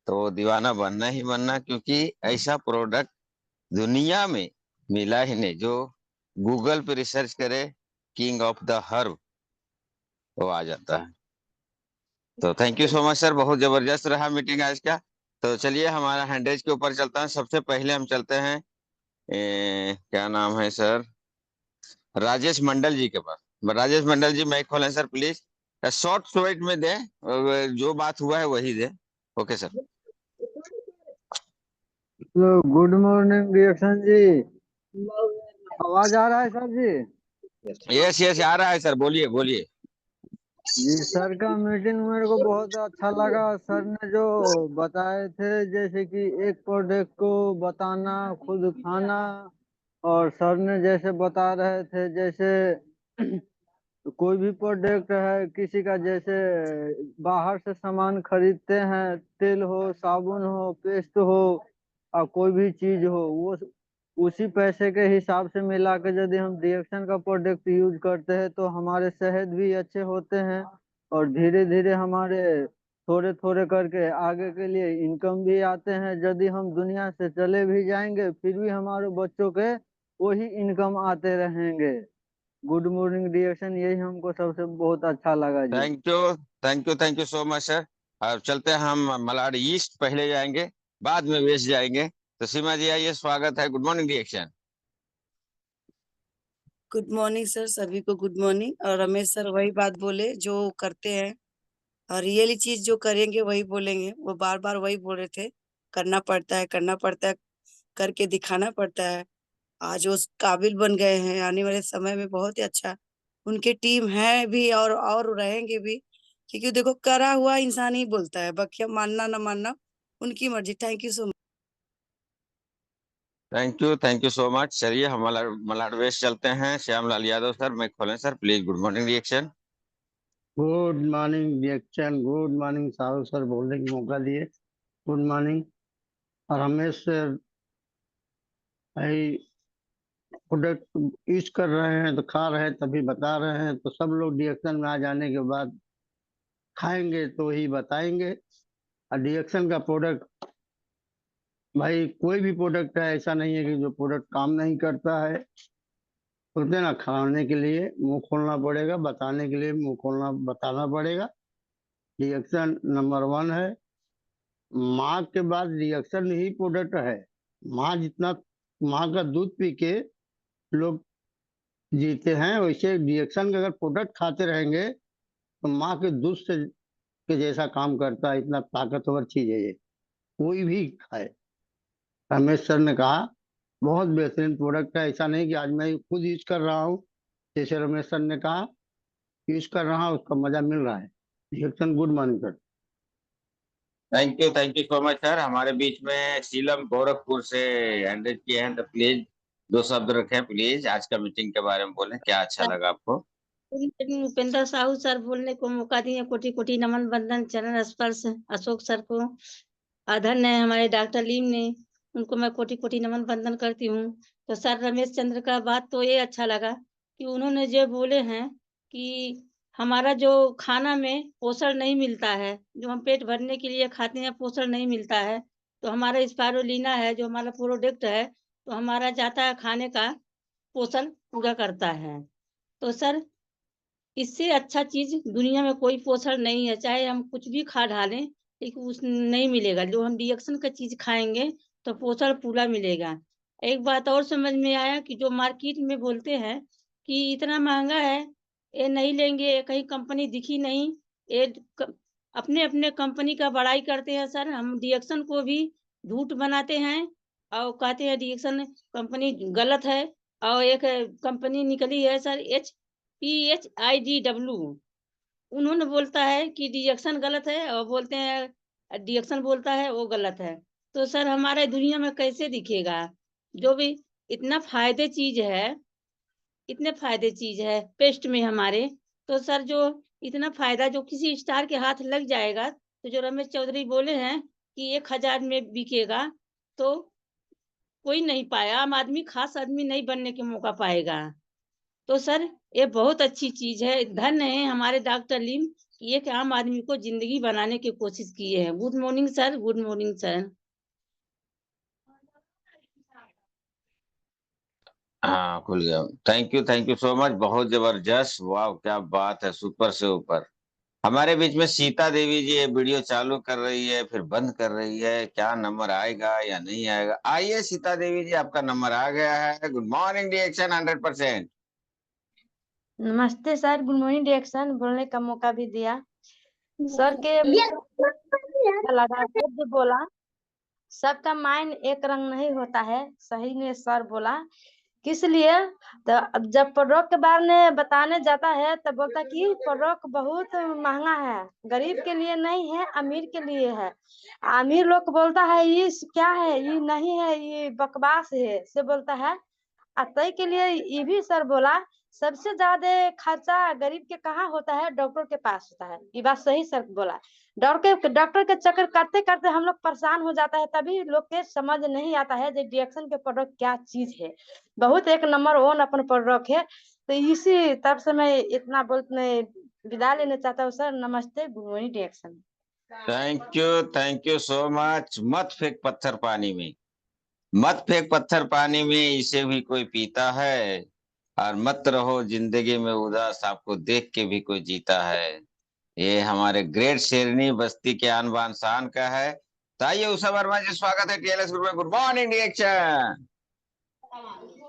तो वो दीवाना बनना ही बनना, क्योंकि ऐसा प्रोडक्ट दुनिया में मिला ही नहीं। जो गूगल पे रिसर्च करे किंग ऑफ द हर्ब, वो आ जाता है। तो thank you so much sir, बहुत जबरदस्त रहा मीटिंग आज का। तो चलिए हमारा हैंडरेज के ऊपर चलता है। सबसे पहले हम चलते हैं क्या नाम है सर, राजेश मंडल जी के पास। राजेश मंडल जी माइक खोलें सर प्लीज, शॉर्ट स्वीट में दें, जो बात हुआ है वही दें। Okay sir. तो गुड मॉर्निंग रिएक्शन जी, आवाज आ रहा है सर जी? यस यस आ रहा है सर, बोलिए बोलिए। जी सर का मीटिंग मेरे को बहुत अच्छा लगा। सर ने जो बताए थे, जैसे कि एक प्रोडक्ट को बताना, खुद खाना, और सर ने जैसे बता रहे थे, जैसे कोई भी प्रोडक्ट है किसी का, जैसे बाहर से सामान खरीदते हैं, तेल हो, साबुन हो, पेस्ट हो, और कोई भी चीज हो, वो उसी पैसे के हिसाब से मिला के यदि हम रिएक्शन का प्रोडक्ट यूज करते हैं तो हमारे सेहत भी अच्छे होते हैं, और धीरे धीरे हमारे थोड़े थोड़े करके आगे के लिए इनकम भी आते हैं। यदि हम दुनिया से चले भी जाएंगे फिर भी हमारे बच्चों के वही इनकम आते रहेंगे। गुड मॉर्निंग रिएक्शन, यही हमको सबसे बहुत अच्छा लगा जी। Thank you thank you so much sir. अब चलते हैं हम मलाड ईस्ट, पहले जाएंगे बाद में वेस्ट जाएंगे। तो सीमा जी आइए, स्वागत है, good morning reaction. Good morning sir, सभी को गुड मॉर्निंग। और रमेश सर वही बात बोले जो करते हैं, और रियली चीज जो करेंगे वही बोलेंगे। वो बार बार वही बोल रहे थे, करना पड़ता है, करना पड़ता है, करके दिखाना पड़ता है। आज वो काबिल बन गए हैं, आने वाले समय में बहुत ही अच्छा उनकी टीम है भी और रहेंगे भी, क्योंकि देखो करा हुआ इंसान ही बोलता है, बाकी अब मानना ना मानना उनकी मर्जी। Thank you so much. Thank you so much. चलिए हम मलाड वेस्ट चलते हैं। श्यामलाल यादव सर, मैं खोलें sir please, good morning reaction. Good morning reaction, good morning Sahu sir, बोलने का मौका दिए। Good morning. और रमेश सर भाई, प्रोडक्ट यूज कर रहे हैं तो खा रहे हैं तभी बता रहे हैं, तो सब लोग रिएक्शन में आ जाने के बाद खाएंगे तो ही बताएंगे। और रिएक्शन का प्रोडक्ट भाई, कोई भी प्रोडक्ट है, ऐसा नहीं है कि जो प्रोडक्ट काम नहीं करता है। बोलते हैं ना, खाने के लिए मुंह खोलना पड़ेगा, बताने के लिए मुंह खोलना बताना पड़ेगा। रिएक्शन नंबर वन है। माँ के बाद रिएक्शन ही प्रोडक्ट है। माँ जितना, माँ का दूध पी के लोग जीते हैं, वैसे रिएक्शन का अगर प्रोडक्ट खाते रहेंगे तो माँ के दूध से के जैसा काम करता है। इतना ताकतवर चीज है ये, कोई भी खाए। रमेश सर ने कहा बहुत बेहतरीन प्रोडक्ट है। ऐसा नहीं कि आज मैं खुद यूज कर रहा हूँ, जैसे रमेश सर ने कहा, यूज कर रहा हूँ, उसका मजा मिल रहा है। DXN good morning sir. Thank you so much sir. हमारे बीच में शीलम गोरखपुर से हैंडल किए हैं, तो प्लीज 2 शब्द रखें प्लीज, आज का मीटिंग के बारे में बोलें, क्या अच्छा लगा आपको। उपेंद्र साहू सर बोलने को मौका दिए, कोटि कोटि नमन बंदन चरण स्पर्श। अशोक सर को आदरण है, हमारे डॉक्टर लीम ने, उनको मैं कोटि कोटि नमन बंदन करती हूँ। तो सर रमेश चंद्र का बात तो ये अच्छा लगा कि उन्होंने जो बोले हैं कि हमारा जो खाना में पोषण नहीं मिलता है, जो हम पेट भरने के लिए खाते हैं पोषण नहीं मिलता है, तो हमारा स्पाइरुलिना है जो हमारा प्रोडक्ट है, तो हमारा जाता है खाने का पोषण पूरा करता है। तो सर इससे अच्छा चीज दुनिया में कोई पोषण नहीं है, चाहे हम कुछ भी खा डालें लेकिन उस नहीं मिलेगा। जो हम रिएक्शन का चीज खाएंगे तो पोषण पूरा मिलेगा। एक बात और समझ में आया कि जो मार्केट में बोलते हैं कि इतना महंगा है, ये नहीं लेंगे, ये कहीं कंपनी दिखी नहीं, ये अपने अपने कंपनी का बड़ाई करते हैं। सर हम रिएक्शन को भी झूठ बनाते हैं और कहते हैं रिएक्शन कंपनी गलत है। और एक कंपनी निकली है सर PHIDW, उन्होंने बोलता है कि रिएक्शन गलत है और बोलते हैं रिएक्शन बोलता है वो गलत है। तो सर हमारे दुनिया में कैसे दिखेगा? जो भी इतना फायदे चीज है, इतने फायदे चीज है पेस्ट में हमारे, तो सर जो इतना फायदा जो किसी स्टार के हाथ लग जाएगा, तो जो रमेश चौधरी बोले हैं कि 1000 में बिकेगा, तो कोई नहीं पाया, आम आदमी खास आदमी नहीं बनने के मौका पाएगा। तो सर ये बहुत अच्छी चीज है, धन्य है हमारे डॉक्टर लीम कि एक आम आदमी को जिंदगी बनाने की कोशिश किए हैं। Good morning sir, good morning sir. हाँ खुल गया। थैंक यू सो मच, बहुत जबरदस्त, वाह क्या बात है, सुपर से ऊपर। हमारे बीच में सीता देवी जी वीडियो चालू कर रही है फिर बंद कर रही है, क्या नंबर आएगा या नहीं आएगा। आइए सीता देवी जी, आपका नंबर आ गया है। Good morning reaction 100%। नमस्ते सर, गुड मॉर्निंग रिएक्शन बोलने का मौका भी दिया। सर के अच्छा लगा सर जो बोला, सबका माइंड एक रंग नहीं होता है, सही ने सर बोला। किस लिए? तो अब जब प्रोडक्ट के बारे में बताने जाता है तो बोलता कि प्रोडक्ट बहुत महंगा है, गरीब के लिए नहीं है, अमीर के लिए है। अमीर लोग बोलता है ये क्या है, ये नहीं है, ये बकवास है से बोलता है। अतः के लिए ये भी सर बोला, सबसे ज्यादा खर्चा गरीब के कहाँ होता है? डॉक्टर के पास होता है। ये बात सही सर बोला। डॉक्टर के चक्कर करते करते हम लोग परेशान हो जाता है, तभी लोग के समझ नहीं आता है कि रिएक्शन के प्रोडक्ट क्या चीज है। बहुत एक नंबर 1 अपन प्रोडक्ट है। तो इसी तरफ से मैं इतना बोलते विदा लेना चाहता हूँ सर। नमस्ते, good morning reaction. Thank you so much. मत फेंक पत्थर पानी में, मत फेंक पत्थर पानी में, इसे भी कोई पीता है। और मत रहो जिंदगी में उदास, आपको देख के भी कोई जीता है। ये हमारे ग्रेट शेरनी बस्ती के आन बान शान का है। तो आइए उषा वर्मा जी, स्वागत है टीएलएस ग्रुप में। Good morning reaction.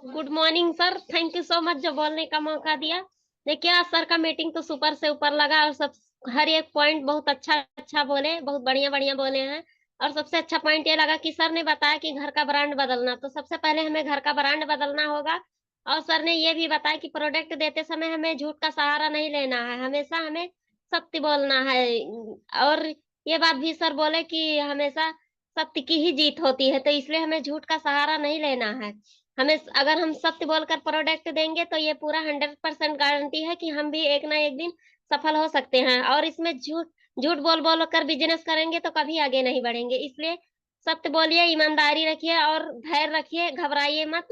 Good morning sir, thank you so much जो बोलने का मौका दिया। देखिए आज सर का मीटिंग तो सुपर से ऊपर लगा और सब हर एक पॉइंट बहुत अच्छा बोले, बहुत बढ़िया बोले हैं। और सबसे अच्छा पॉइंट ये लगा कि सर ने बताया कि घर का ब्रांड बदलना, तो सबसे पहले हमें घर का ब्रांड बदलना होगा। और सर ने ये भी बताया कि प्रोडक्ट देते समय हमें झूठ का सहारा नहीं लेना है, हमेशा हमें सत्य बोलना है। और ये बात भी सर बोले कि हमेशा सत्य की ही जीत होती है, तो इसलिए हमें झूठ का सहारा नहीं लेना है। हमें अगर हम सत्य बोलकर प्रोडक्ट देंगे तो ये पूरा 100% गारंटी है कि हम भी एक ना एक दिन सफल हो सकते हैं। और इसमें झूठ झूठ बोल कर बिजनेस करेंगे तो कभी आगे नहीं बढ़ेंगे। इसलिए सत्य बोलिए, ईमानदारी रखिए और धैर्य रखिए, घबराइए मत।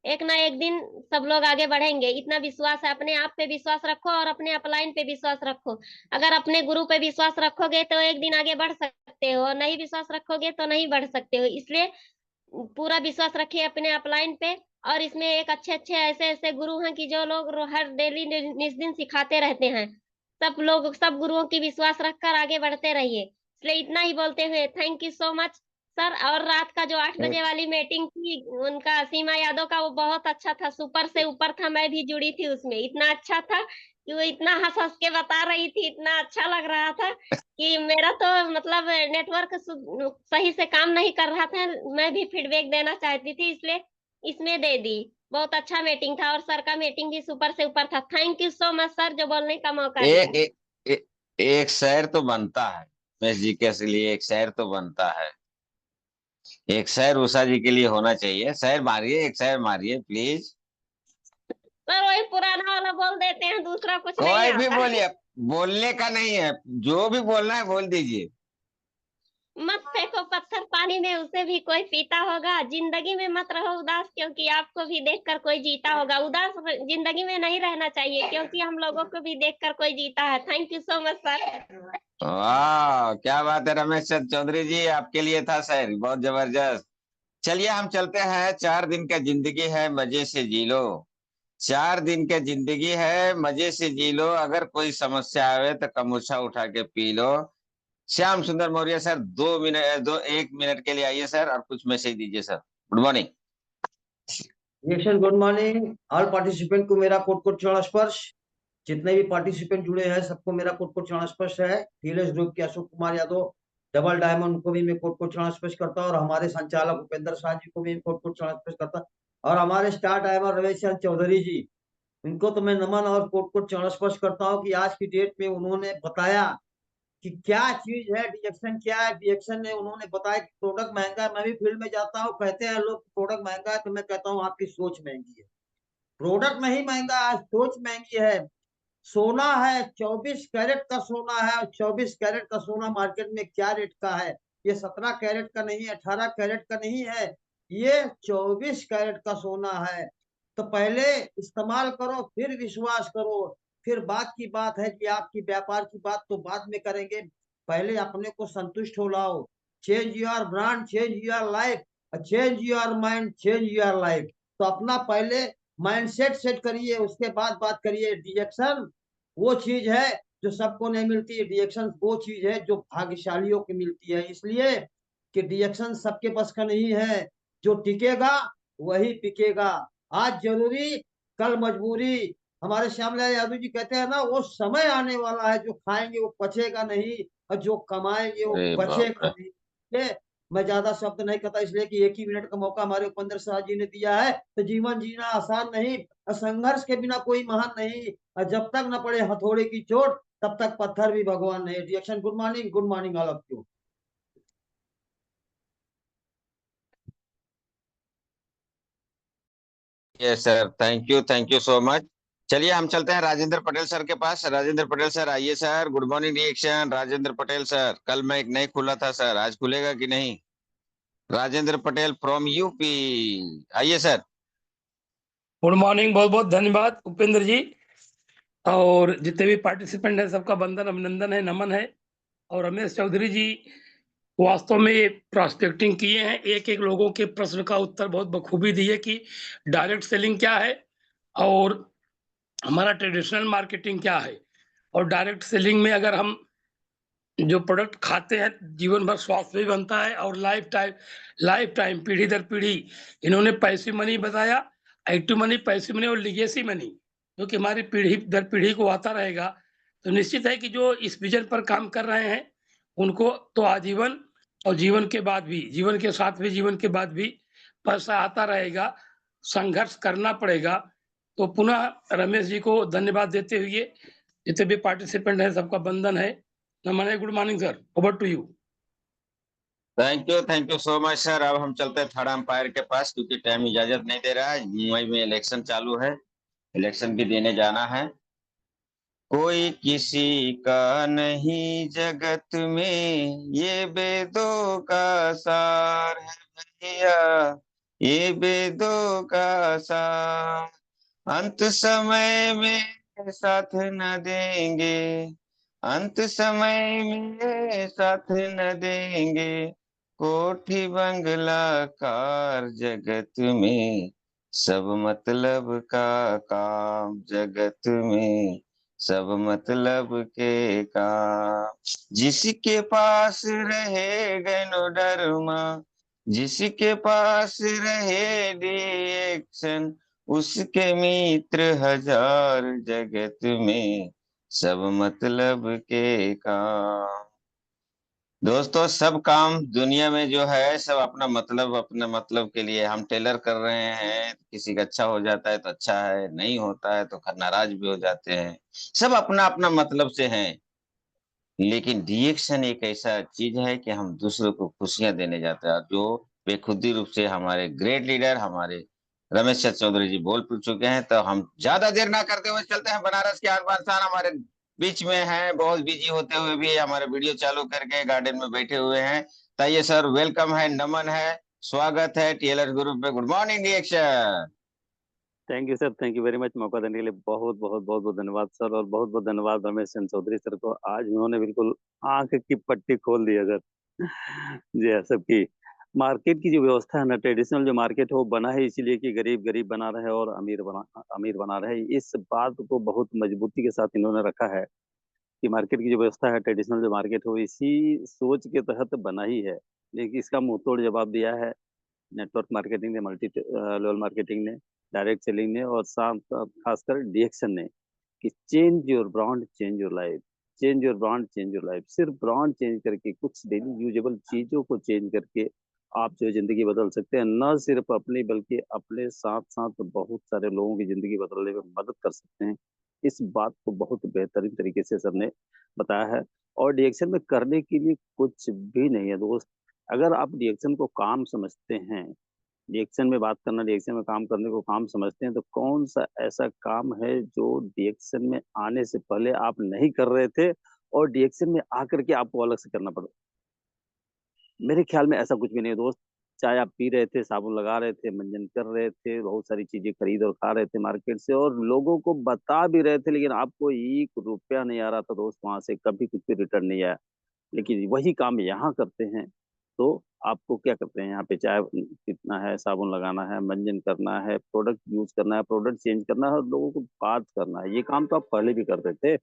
एक ना एक दिन सब लोग आगे बढ़ेंगे, इतना विश्वास है। अपने आप पे विश्वास रखो और अपने अपलाइन पे विश्वास रखो। अगर अपने गुरु पे विश्वास रखोगे तो एक दिन आगे बढ़ सकते हो, नहीं विश्वास रखोगे तो नहीं बढ़ सकते हो। इसलिए पूरा विश्वास रखिए अपने अपलाइन पे। और इसमें एक अच्छे ऐसे ऐसे गुरु हैं कि जो लोग हर डेली निस्दिन सिखाते रहते हैं। सब लोग सब गुरुओं की विश्वास रखकर आगे बढ़ते रहिए। इसलिए इतना ही बोलते हुए thank you so much sir. और रात का जो 8 बजे वाली मीटिंग थी उनका, सीमा यादव का, वो बहुत अच्छा था, सुपर से ऊपर था। मैं भी जुड़ी थी उसमें, इतना अच्छा था कि वो इतना हंस हंस के बता रही थी, इतना अच्छा लग रहा था कि मेरा तो मतलब नेटवर्क सही से काम नहीं कर रहा था। मैं भी फीडबैक देना चाहती थी, इसलिए इसमें दे दी। बहुत अच्छा मीटिंग था और सर का मीटिंग भी सुपर से ऊपर था। Thank you so much sir, जो बोलने का मौका ए, दिया। ए, ए, एक शेर तो बनता है रमेश जी के लिए, एक शेर तो बनता है। एक शेर उषा जी के लिए होना चाहिए। शेर मारिए, एक शेर मारिए प्लीज। सर वही पुराना वाला बोल देते हैं, दूसरा कुछ नहीं कोई भी आता। बोलिए, बोलने का नहीं है, जो भी बोलना है बोल दीजिए। मत फेंको पत्थर पानी में, उसे भी कोई पीता होगा। जिंदगी में मत रहो उदास, क्योंकि आपको भी देखकर कोई जीता होगा। उदास जिंदगी में नहीं रहना चाहिए, क्योंकि हम लोगों को भी देखकर कोई जीता है। Thank you so much sir. वाह क्या बात है रमेश चंद्र चौधरी जी, आपके लिए था शेर, बहुत जबरदस्त। चलिए हम चलते हैं। 4 दिन का जिंदगी है, मजे से जी लो। 4 दिन का जिंदगी है, मजे से जी लो। अगर कोई समस्या आवे तो कमूछा उठा के पी लो। श्याम सुंदर मौर्य सर, 2 मिनट, 1 मिनट के लिए आइए सर, और कुछ मैसेज दीजिए sir. Good morning. Reaction good morning all participant को मेरा कोट कोट चरण स्पर्श। जितने भी पार्टिसिपेंट जुड़े हैं सबको मेरा कोट कोट चरण स्पर्श है। टीएलएस ग्रुप के अशोक कुमार यादव, डबल डायमंड को भी मैं कोट कोट चरण स्पर्श करता हूँ, और हमारे संचालक उपेंद्र शाह जी को भी कोट कोट चरण स्पर्श करता हूँ, और हमारे स्टार टाइमर रमेश चंद्र चौधरी जी, इनको तो मैं नमन और कोट कोट चरण स्पर्श करता हूँ कि आज की डेट में उन्होंने बताया कि क्या चीज है डिएक्शन, क्या है डिएक्शन ने उन्होंने बताया कि प्रोडक्ट महंगा है। मैं भी फील्ड में जाता हूँ, कहते हैं लोग प्रोडक्ट महंगा है, तो मैं कहता हूँ आपकी सोच महंगी है। प्रोडक्ट नहीं महंगा है, सोच महंगी है। सोना है, 24 कैरेट का सोना है, और 24 कैरेट का सोना मार्केट में क्या रेट का है? ये 17 कैरेट का नहीं है, 18 कैरेट का नहीं है, ये 24 कैरेट का सोना है। तो पहले इस्तेमाल करो, फिर विश्वास करो। फिर बात की बात है कि आपकी व्यापार की बात तो बाद में करेंगे, पहले अपने को संतुष्ट हो लाओ। Change your brand, change your life, change your mind, change your life. तो अपना पहले माइंडसेट सेट करिए, उसके बाद बात करिए। डिएक्शन वो चीज है जो सबको नहीं मिलती है। डिएक्शन वो चीज है जो भाग्यशालियों को मिलती है। इसलिए कि डिएक्शन सबके बस का नहीं है। जो टिकेगा वही टिकेगा। आज जरूरी, कल मजबूरी। हमारे श्यामलाल यादव जी कहते हैं ना, वो समय आने वाला है जो खाएंगे वो पचेगा नहीं, और जो कमाएंगे वो अरे बाप बचेगा रे। नहीं। इसलिए मैं ज्यादा शब्द नहीं कहता, इसलिए कि एक ही मिनट का मौका हमारे उपेंद्र शाह जी ने दिया है। तो जीवन जीना आसान नहीं, और संघर्ष के बिना कोई महान नहीं, और जब तक न पड़े हथौड़े की चोट तब तक पत्थर भी भगवान नहीं। Reaction good morning, good morning all of you. Yes sir, thank you so much. चलिए हम चलते हैं राजेंद्र पटेल सर के पास। राजेंद्र पटेल सर आइए sir. Good morning reaction Rajendra Patel sir. कल मैं एक नहीं खुला था सर, आज खुलेगा कि नहीं? राजेंद्र पटेल फ्रॉम यूपी, आइए सर। गुड मॉर्निंग, बहुत बहुत धन्यवाद उपेंद्र जी, और जितने भी पार्टिसिपेंट हैं सबका वंदन, अभिनंदन है, नमन है। और रमेश चौधरी जी वास्तव में प्रॉस्पेक्टिंग किए हैं, एक एक लोगों के प्रश्न का उत्तर बहुत बखूबी दिए कि डायरेक्ट सेलिंग क्या है और हमारा ट्रेडिशनल मार्केटिंग क्या है। और डायरेक्ट सेलिंग में अगर हम जो प्रोडक्ट खाते हैं जीवन भर स्वास्थ्य भी बनता है, और लाइफ टाइम पीढ़ी दर पीढ़ी। इन्होंने पैसिव मनी बताया, एक्टिव मनी, पैसिव मनी और लिगेसी मनी, जो कि हमारी पीढ़ी दर पीढ़ी को आता रहेगा। तो निश्चित है कि जो इस विजन पर काम कर रहे हैं उनको तो आजीवन और जीवन के बाद भी, जीवन के साथ भी, जीवन के बाद भी पैसा आता रहेगा, संघर्ष करना पड़ेगा। तो पुनः रमेश जी को धन्यवाद देते हुए जितने भी पार्टिसिपेंट हैं सबका वंदन है, नमन है। Good morning sir, over to you. Thank you so much sir. अब हम चलते हैं थर्ड अंपायर के पास, क्योंकि टाइम इजाजत नहीं दे रहा है। मुंबई में इलेक्शन चालू है, इलेक्शन भी देने जाना है। कोई किसी का नहीं जगत में, ये वेदों का सार है भैया, ये वेदों का सार। अंत समय में साथ न देंगे, अंत समय में साथ न देंगे, कोठी बंगला कार जगत में, सब मतलब का काम जगत में, सब मतलब के काम। जिसके पास रहे गैनो डरमा, जिसके पास रहे रिएक्शन, उसके मित्र हजार जगत में, सब मतलब के काम। दोस्तों सब काम दुनिया में जो है सब अपने मतलब के लिए हम टेलर कर रहे हैं। किसी का अच्छा हो जाता है तो अच्छा है, नहीं होता है तो नाराज भी हो जाते हैं। सब अपना अपना मतलब से हैं। लेकिन रिएक्शन एक ऐसा चीज है कि हम दूसरों को खुशियां देने जाते हैं, जो बेखुदी रूप से हमारे ग्रेट लीडर हमारे रमेश चंद्र चौधरी जी बोल चुके हैं। तो हम ज्यादा देर ना करते हुए चलते हैं। बनारस के आरमान खान हमारे बीच में हैं, बहुत बिजी होते हुए भी हमारे वीडियो चालू करके गार्डन में बैठे हुए हैं। तो ये सर वेलकम है, नमन है, स्वागत है टीएलएस ग्रुप में। Good morning reaction. Thank you sir, thank you very much. मौका देने के लिए बहुत बहुत बहुत बहुत धन्यवाद सर, और बहुत बहुत धन्यवाद रमेश चंद्र चौधरी सर को। आज उन्होंने बिल्कुल आंख की पट्टी खोल दी सर। जी हाँ, सबकी मार्केट की जो व्यवस्था है ना, ट्रेडिशनल जो मार्केट है वो बना है इसीलिए कि गरीब गरीब बना रहे और अमीर बना रहे। इस बात को बहुत मजबूती के साथ इन्होंने रखा है कि मार्केट की जो व्यवस्था है, ट्रेडिशनल जो मार्केट है वो इसी सोच के तहत बना ही है। लेकिन इसका मुंह तोड़ जवाब दिया है नेटवर्क मार्केटिंग ने, मल्टी लेवल मार्केटिंग ने, डायरेक्ट सेलिंग ने, और खासकर डीएक्शन ने, कि change your brand change your life. Change your brand change your life. सिर्फ ब्रांड चेंज करके, कुछ डेली यूजेबल चीजों को चेंज करके आप जो है जिंदगी बदल सकते हैं। न सिर्फ अपनी बल्कि अपने साथ साथ बहुत सारे लोगों की जिंदगी बदलने में मदद कर सकते हैं। इस बात को बहुत बेहतरीन तरीके से सर ने बताया है। और डीएक्शन में करने के लिए कुछ भी नहीं है दोस्त। अगर आप डीएक्शन को काम समझते हैं, डीएक्शन में बात करना, डीएक्शन में काम करने को काम समझते हैं, तो कौन सा ऐसा काम है जो डीएक्शन में आने से पहले आप नहीं कर रहे थे और डीएक्शन में आकर के आपको अलग से करना पड़ा? मेरे ख्याल में ऐसा कुछ भी नहीं है दोस्त। चाय आप पी रहे थे, साबुन लगा रहे थे, मंजन कर रहे थे, बहुत सारी चीजें खरीद और खा रहे थे मार्केट से, और लोगों को बता भी रहे थे, लेकिन आपको 1 रुपया नहीं आ रहा था दोस्त, वहां से कभी कुछ भी रिटर्न नहीं आया। लेकिन वही काम यहाँ करते हैं तो आपको क्या करते हैं, यहाँ पे चाय पीना है, साबुन लगाना है, मंजन करना है, प्रोडक्ट यूज करना है, प्रोडक्ट चेंज करना है, और लोगों को बात करना है। ये काम तो आप पहले भी करते थे,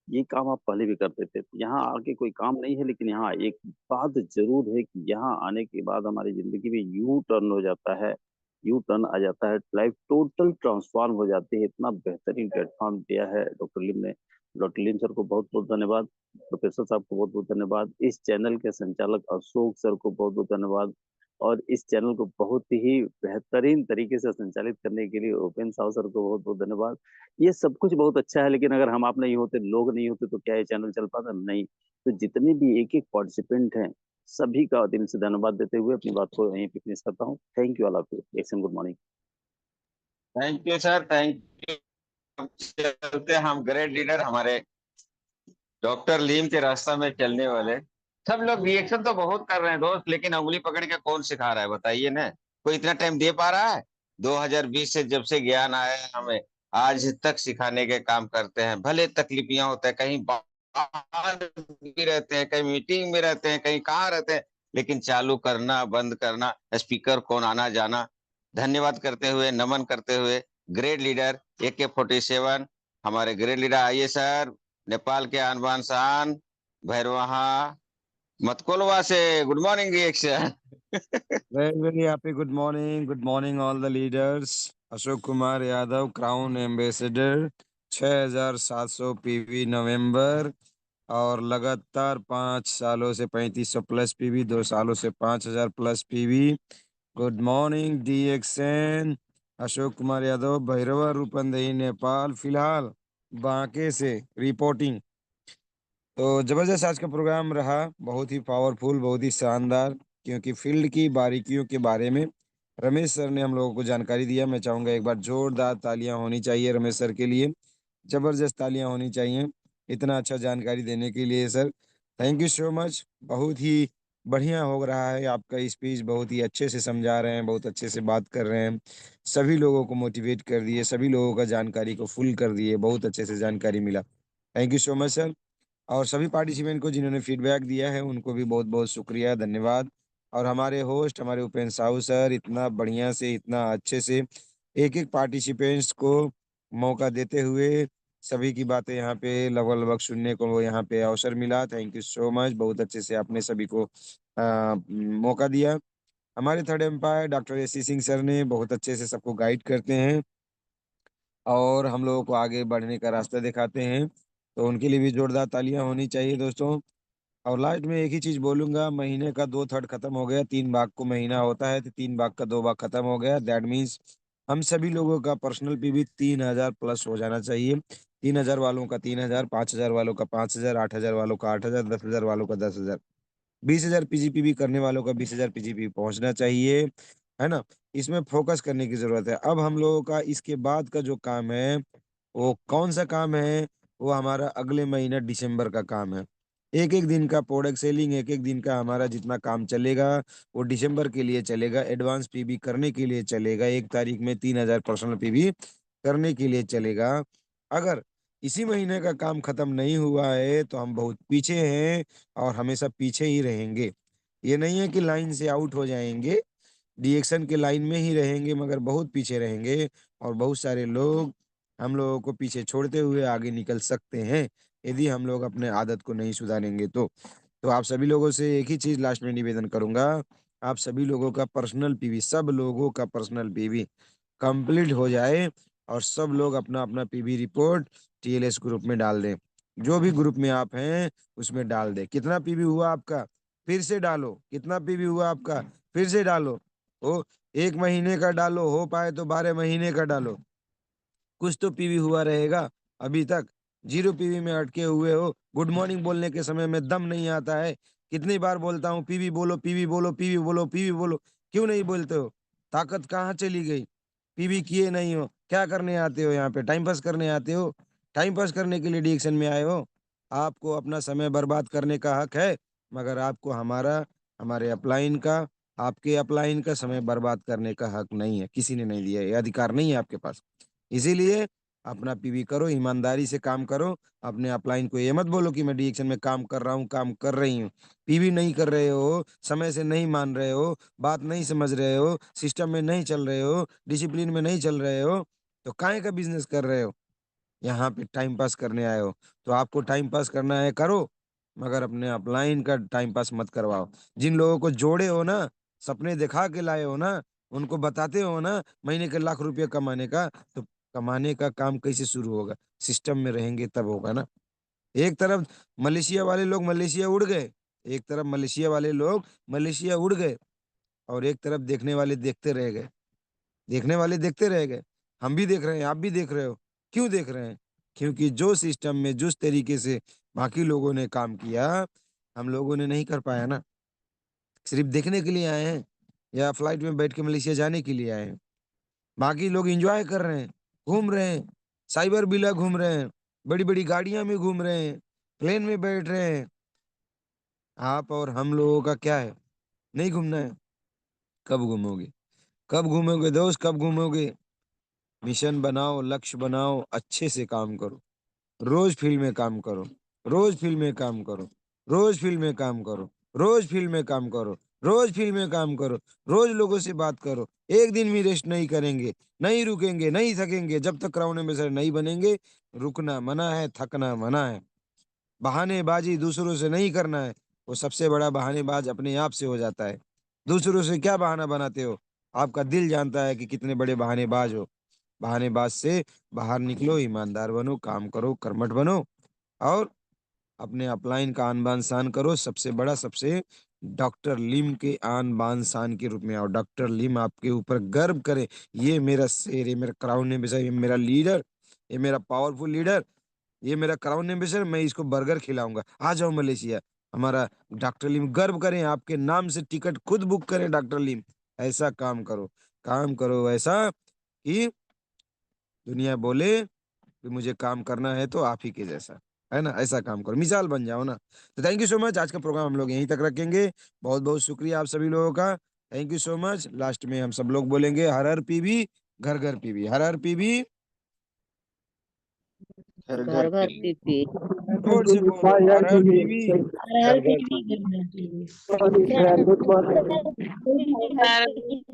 ये काम आप पहले भी करते थे। यहाँ आके कोई काम नहीं है, लेकिन यहाँ एक बात जरूर है कि यहाँ आने के बाद हमारी जिंदगी में यू टर्न हो जाता है, यू टर्न आ जाता है, लाइफ टोटल ट्रांसफॉर्म हो जाती है। इतना बेहतरीन प्लेटफॉर्म दिया है डॉक्टर लिम ने। डॉक्टर लिम सर को बहुत बहुत धन्यवाद, प्रोफेसर साहब को बहुत बहुत धन्यवाद, इस चैनल के संचालक अशोक सर को बहुत बहुत धन्यवाद, और इस चैनल को बहुत ही बेहतरीन तरीके से संचालित करने के लिए ओपेन साहु सर को बहुत बहुत धन्यवाद। ये सब कुछ बहुत अच्छा है, लेकिन अगर हम आप नहीं होते, लोग नहीं होते, तो क्या ये चैनल चल पाता? नहीं। तो जितने भी एक एक पार्टिसिपेंट हैं, सभी का दिल से धन्यवाद देते हुए अपनी बात को यहीं पे फिनिश करता हूँ। Thank you all of you. Action, good morning. Thank you sir, thank you. चलते हम ग्रेट लीडर हमारे डॉक्टर लीम के रास्ता में चलने वाले। सब लोग रिएक्शन तो बहुत कर रहे हैं दोस्त, लेकिन उंगली पकड़ के कौन सिखा रहा है बताइए ना। कोई इतना टाइम दे पा रहा है? 2020 से जब से ज्ञान आया है हमें, आज तक सिखाने के काम करते हैं। भले तकलीफियां होते हैं, कहीं बाहर भी रहते हैं, कहीं मीटिंग में रहते हैं, कहीं कहाँ रहते हैं, लेकिन चालू करना, बंद करना, स्पीकर कौन आना जाना। धन्यवाद करते हुए, नमन करते हुए, ग्रेट लीडर AK-47 हमारे ग्रेट लीडर। आइए सर, नेपाल के आन बान शान भैरवहा मतकोलवा से good morning reaction. Very very happy good morning all the leaders. Ashok Kumar Yadav, crown ambassador, 6700 PV November, और लगातार 5 सालों से 3500 प्लस पीवी, 2 सालों से 5000 plus PV. Good morning DXN. Ashok Kumar Yadav, Bhairahawa Rupandehi Nepal, फिलहाल बांके से रिपोर्टिंग। तो जबरदस्त आज का प्रोग्राम रहा, बहुत ही पावरफुल, बहुत ही शानदार, क्योंकि फील्ड की बारीकियों के बारे में रमेश सर ने हम लोगों को जानकारी दिया। मैं चाहूंगा एक बार जोरदार तालियां होनी चाहिए रमेश सर के लिए, जबरदस्त तालियां होनी चाहिए इतना अच्छा जानकारी देने के लिए sir. Thank you so much. बहुत ही बढ़िया हो रहा है आपका स्पीच, बहुत ही अच्छे से समझा रहे हैं, बहुत अच्छे से बात कर रहे हैं, सभी लोगों को मोटिवेट कर दिए, सभी लोगों का जानकारी को फुल कर दिए, बहुत अच्छे से जानकारी मिला। Thank you so much sir. और सभी पार्टिसिपेंट को जिन्होंने फीडबैक दिया है उनको भी बहुत बहुत शुक्रिया, धन्यवाद। और हमारे होस्ट हमारे उपेंद्र साहू सर इतना बढ़िया से, इतना अच्छे से एक एक पार्टिसिपेंट्स को मौका देते हुए सभी की बातें यहाँ पे लगभग लगभग सुनने को यहाँ पे अवसर मिला। थैंक यू सो मच, बहुत अच्छे से आपने सभी को मौका दिया। हमारे third umpire doctor AC Singh sir ने बहुत अच्छे से सबको गाइड करते हैं और हम लोगों को आगे बढ़ने का रास्ता दिखाते हैं, तो उनके लिए भी जोरदार तालियां होनी चाहिए दोस्तों। और लास्ट में एक ही चीज बोलूंगा, महीने का 2/3 खत्म हो गया, 3 भाग को महीना होता है, तो 3 भाग का 2 भाग खत्म हो गया। दैट मीन्स हम सभी लोगों का पर्सनल पीवी 3000 प्लस हो जाना चाहिए। 3000 वालों का 3000, 5000 वालों का 5000, 8000 वालों का 8000, 10,000 वालों का 10,000, 20,000 पीजीपीवी करने वालों का 20,000 पीजीपीवी पहुंचना चाहिए, है ना। इसमें फोकस करने की जरूरत है। अब हम लोगों का इसके बाद का जो काम है वो कौन सा काम है? वो हमारा अगले महीना दिसंबर का काम है। एक एक दिन का प्रोडक्ट सेलिंग, एक एक दिन का हमारा जितना काम चलेगा वो दिसंबर के लिए चलेगा। एडवांस पीबी करने के लिए चलेगा। 1 तारीख में 3000 पर्सनल पीबी करने के लिए चलेगा। अगर इसी महीने का काम खत्म नहीं हुआ है तो हम बहुत पीछे हैं और हमेशा पीछे ही रहेंगे। ये नहीं है कि लाइन से आउट हो जाएंगे, डिएक्शन के लाइन में ही रहेंगे, मगर बहुत पीछे रहेंगे। और बहुत सारे लोग हम लोगों को पीछे छोड़ते हुए आगे निकल सकते हैं यदि हम लोग अपने आदत को नहीं सुधारेंगे तो आप सभी लोगों से एक ही चीज लास्ट में निवेदन करूंगा, आप सभी लोगों का पर्सनल पीवी, सब लोगों का पर्सनल पीवी कंप्लीट हो जाए और सब लोग अपना अपना पीवी रिपोर्ट टीएलएस ग्रुप में डाल दें। जो भी ग्रुप में आप हैं उसमें डाल दें। कितना पीवी हुआ आपका फिर से डालो, कितना पीवी हुआ आपका फिर से डालो। ओ 1 महीने का डालो, हो पाए तो 12 महीने का डालो। कुछ तो पीवी हुआ रहेगा। अभी तक 0 पीवी में अटके हुए हो। गुड मॉर्निंग बोलने के समय में दम नहीं आता है। कितनी बार बोलता हूँ पीवी बोलो, पीवी बोलो, पीवी बोलो, पीवी बोलो, क्यों नहीं बोलते हो? ताकत कहाँ चली गई? पीवी किए नहीं हो, क्या करने आते हो? यहाँ पे टाइम पास करने आते हो? टाइम पास करने के लिए डिएक्शन में आए हो? आपको अपना समय बर्बाद करने का हक है, मगर आपको हमारा, हमारे अपलाइन का, आपके अपलाइन का समय बर्बाद करने का हक नहीं है। किसी ने नहीं दिया, ये अधिकार नहीं है आपके पास। इसीलिए अपना पीवी करो, ईमानदारी से काम करो। अपने अपलाइन को ये मत बोलो कि मैं डिएक्शन में काम कर रहा हूँ, काम कर रही हूँ। पीवी नहीं कर रहे हो, समय से नहीं मान रहे हो, बात नहीं समझ रहे हो, सिस्टम में नहीं चल रहे हो, डिसिप्लिन में नहीं चल रहे हो, तो काहे का बिजनेस कर रहे हो? यहाँ पे टाइम पास करने आए हो तो आपको टाइम पास करना है करो, मगर अपने अपलाइन का टाइम पास मत करवाओ। जिन लोगों को जोड़े हो ना, सपने दिखा के लाए हो ना, उनको बताते हो ना महीने के लाख रुपए कमाने का, तो कमाने का काम कैसे शुरू होगा? सिस्टम में रहेंगे तब होगा ना। एक तरफ मलेशिया वाले लोग मलेशिया उड़ गए, एक तरफ मलेशिया वाले लोग मलेशिया उड़ गए, और एक तरफ देखने वाले देखते रह गए। देखने वाले देखते रह गए। हम भी देख रहे हैं, आप भी देख रहे हो। क्यों देख रहे हैं? क्योंकि जो सिस्टम में जिस तरीके से बाकी लोगों ने काम किया, हम लोगों ने नहीं कर पाया ना। सिर्फ देखने के लिए आए हैं या फ्लाइट में बैठ के मलेशिया जाने के लिए आए हैं? बाकी लोग एंजॉय कर रहे हैं, घूम रहे हैं, साइबर बिला घूम रहे हैं, बड़ी बड़ी गाड़ियां में घूम रहे हैं, प्लेन में बैठ रहे हैं। आप और हम लोगों का क्या है? नहीं घूमना है? कब घूमोगे? कब घूमोगे दोस्त, कब घूमोगे? मिशन बनाओ, लक्ष्य बनाओ, अच्छे से काम करो। रोज फील्ड में काम करो, रोज फील्ड में काम करो, रोज फील्ड में काम करो, रोज फील्ड में काम करो, रोज फील्ड में काम करो, रोज लोगों से बात करो। एक दिन भी रेस्ट नहीं करेंगे, नहीं रुकेंगे, नहीं थकेंगे जब तक क्राउन एम्बेसडर नहीं बनेंगे। रुकना मना है, थकना मना है। बहानेबाजी दूसरों से नहीं करना है। वो सबसे बड़ा बहानेबाज अपने आप से हो जाता है। दूसरों से क्या बहाना बनाते हो? आपका दिल जानता है कि कितने बड़े बहानेबाज हो। बहानेबाज से बाहर निकलो, ईमानदार बनो, काम करो, कर्मठ बनो, और अपने अपलाइन का आन बान शान करो। सबसे बड़ा, सबसे डॉक्टर लिम के आन बान शान के रूप में आओ। डॉक्टर लिम आपके ऊपर गर्व करे, ये मेरा शेर, ये मेरा क्राउन एम्बेसडर, ये मेरा लीडर, ये मेरा पावरफुल लीडर, ये मेरा क्राउन एम्बेसडर, मैं इसको बर्गर खिलाऊंगा। आ जाओ मलेशिया, हमारा डॉक्टर लिम गर्व करें, आपके नाम से टिकट खुद बुक करें डॉक्टर लिम। ऐसा काम करो, काम करो ऐसा कि दुनिया बोले कि मुझे काम करना है तो आप ही के जैसा, है ना। ऐसा काम करो, मिसाल बन जाओ ना। तो थैंक यू सो मच। आज का प्रोग्राम हम लोग यहीं तक रखेंगे। बहुत बहुत शुक्रिया आप सभी लोगों का। Thank you so much. Last में हम सब लोग बोलेंगे हर हर पीवी, घर घर पीवी, हर हर पीवी, घर घर घर घर पीवी। पीपी जोर से बोलो, हर हर पीवी, हर घर हर घर PP PV.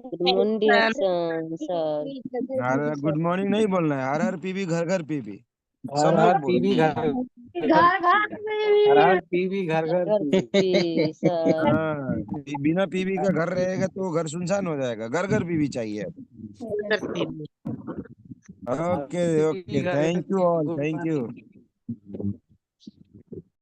Good morning DXN sir. हर गुड मॉर्निंग नहीं बोलना है, हर हर पीवी, घर घर पीवी, हर सब हर लोग बोलो। पीवी घर घर पीवी। हर हर पीवी घर घर घर पीवी। PP sir. हाँ, बिना पीवी का घर रहेगा तो घर सुनसान हो जाएगा। घर घर पीवी चाहिए अब। घर पीपी। ओके पीवी ओके, घर घर thank you PV. All, good thank you. Morning.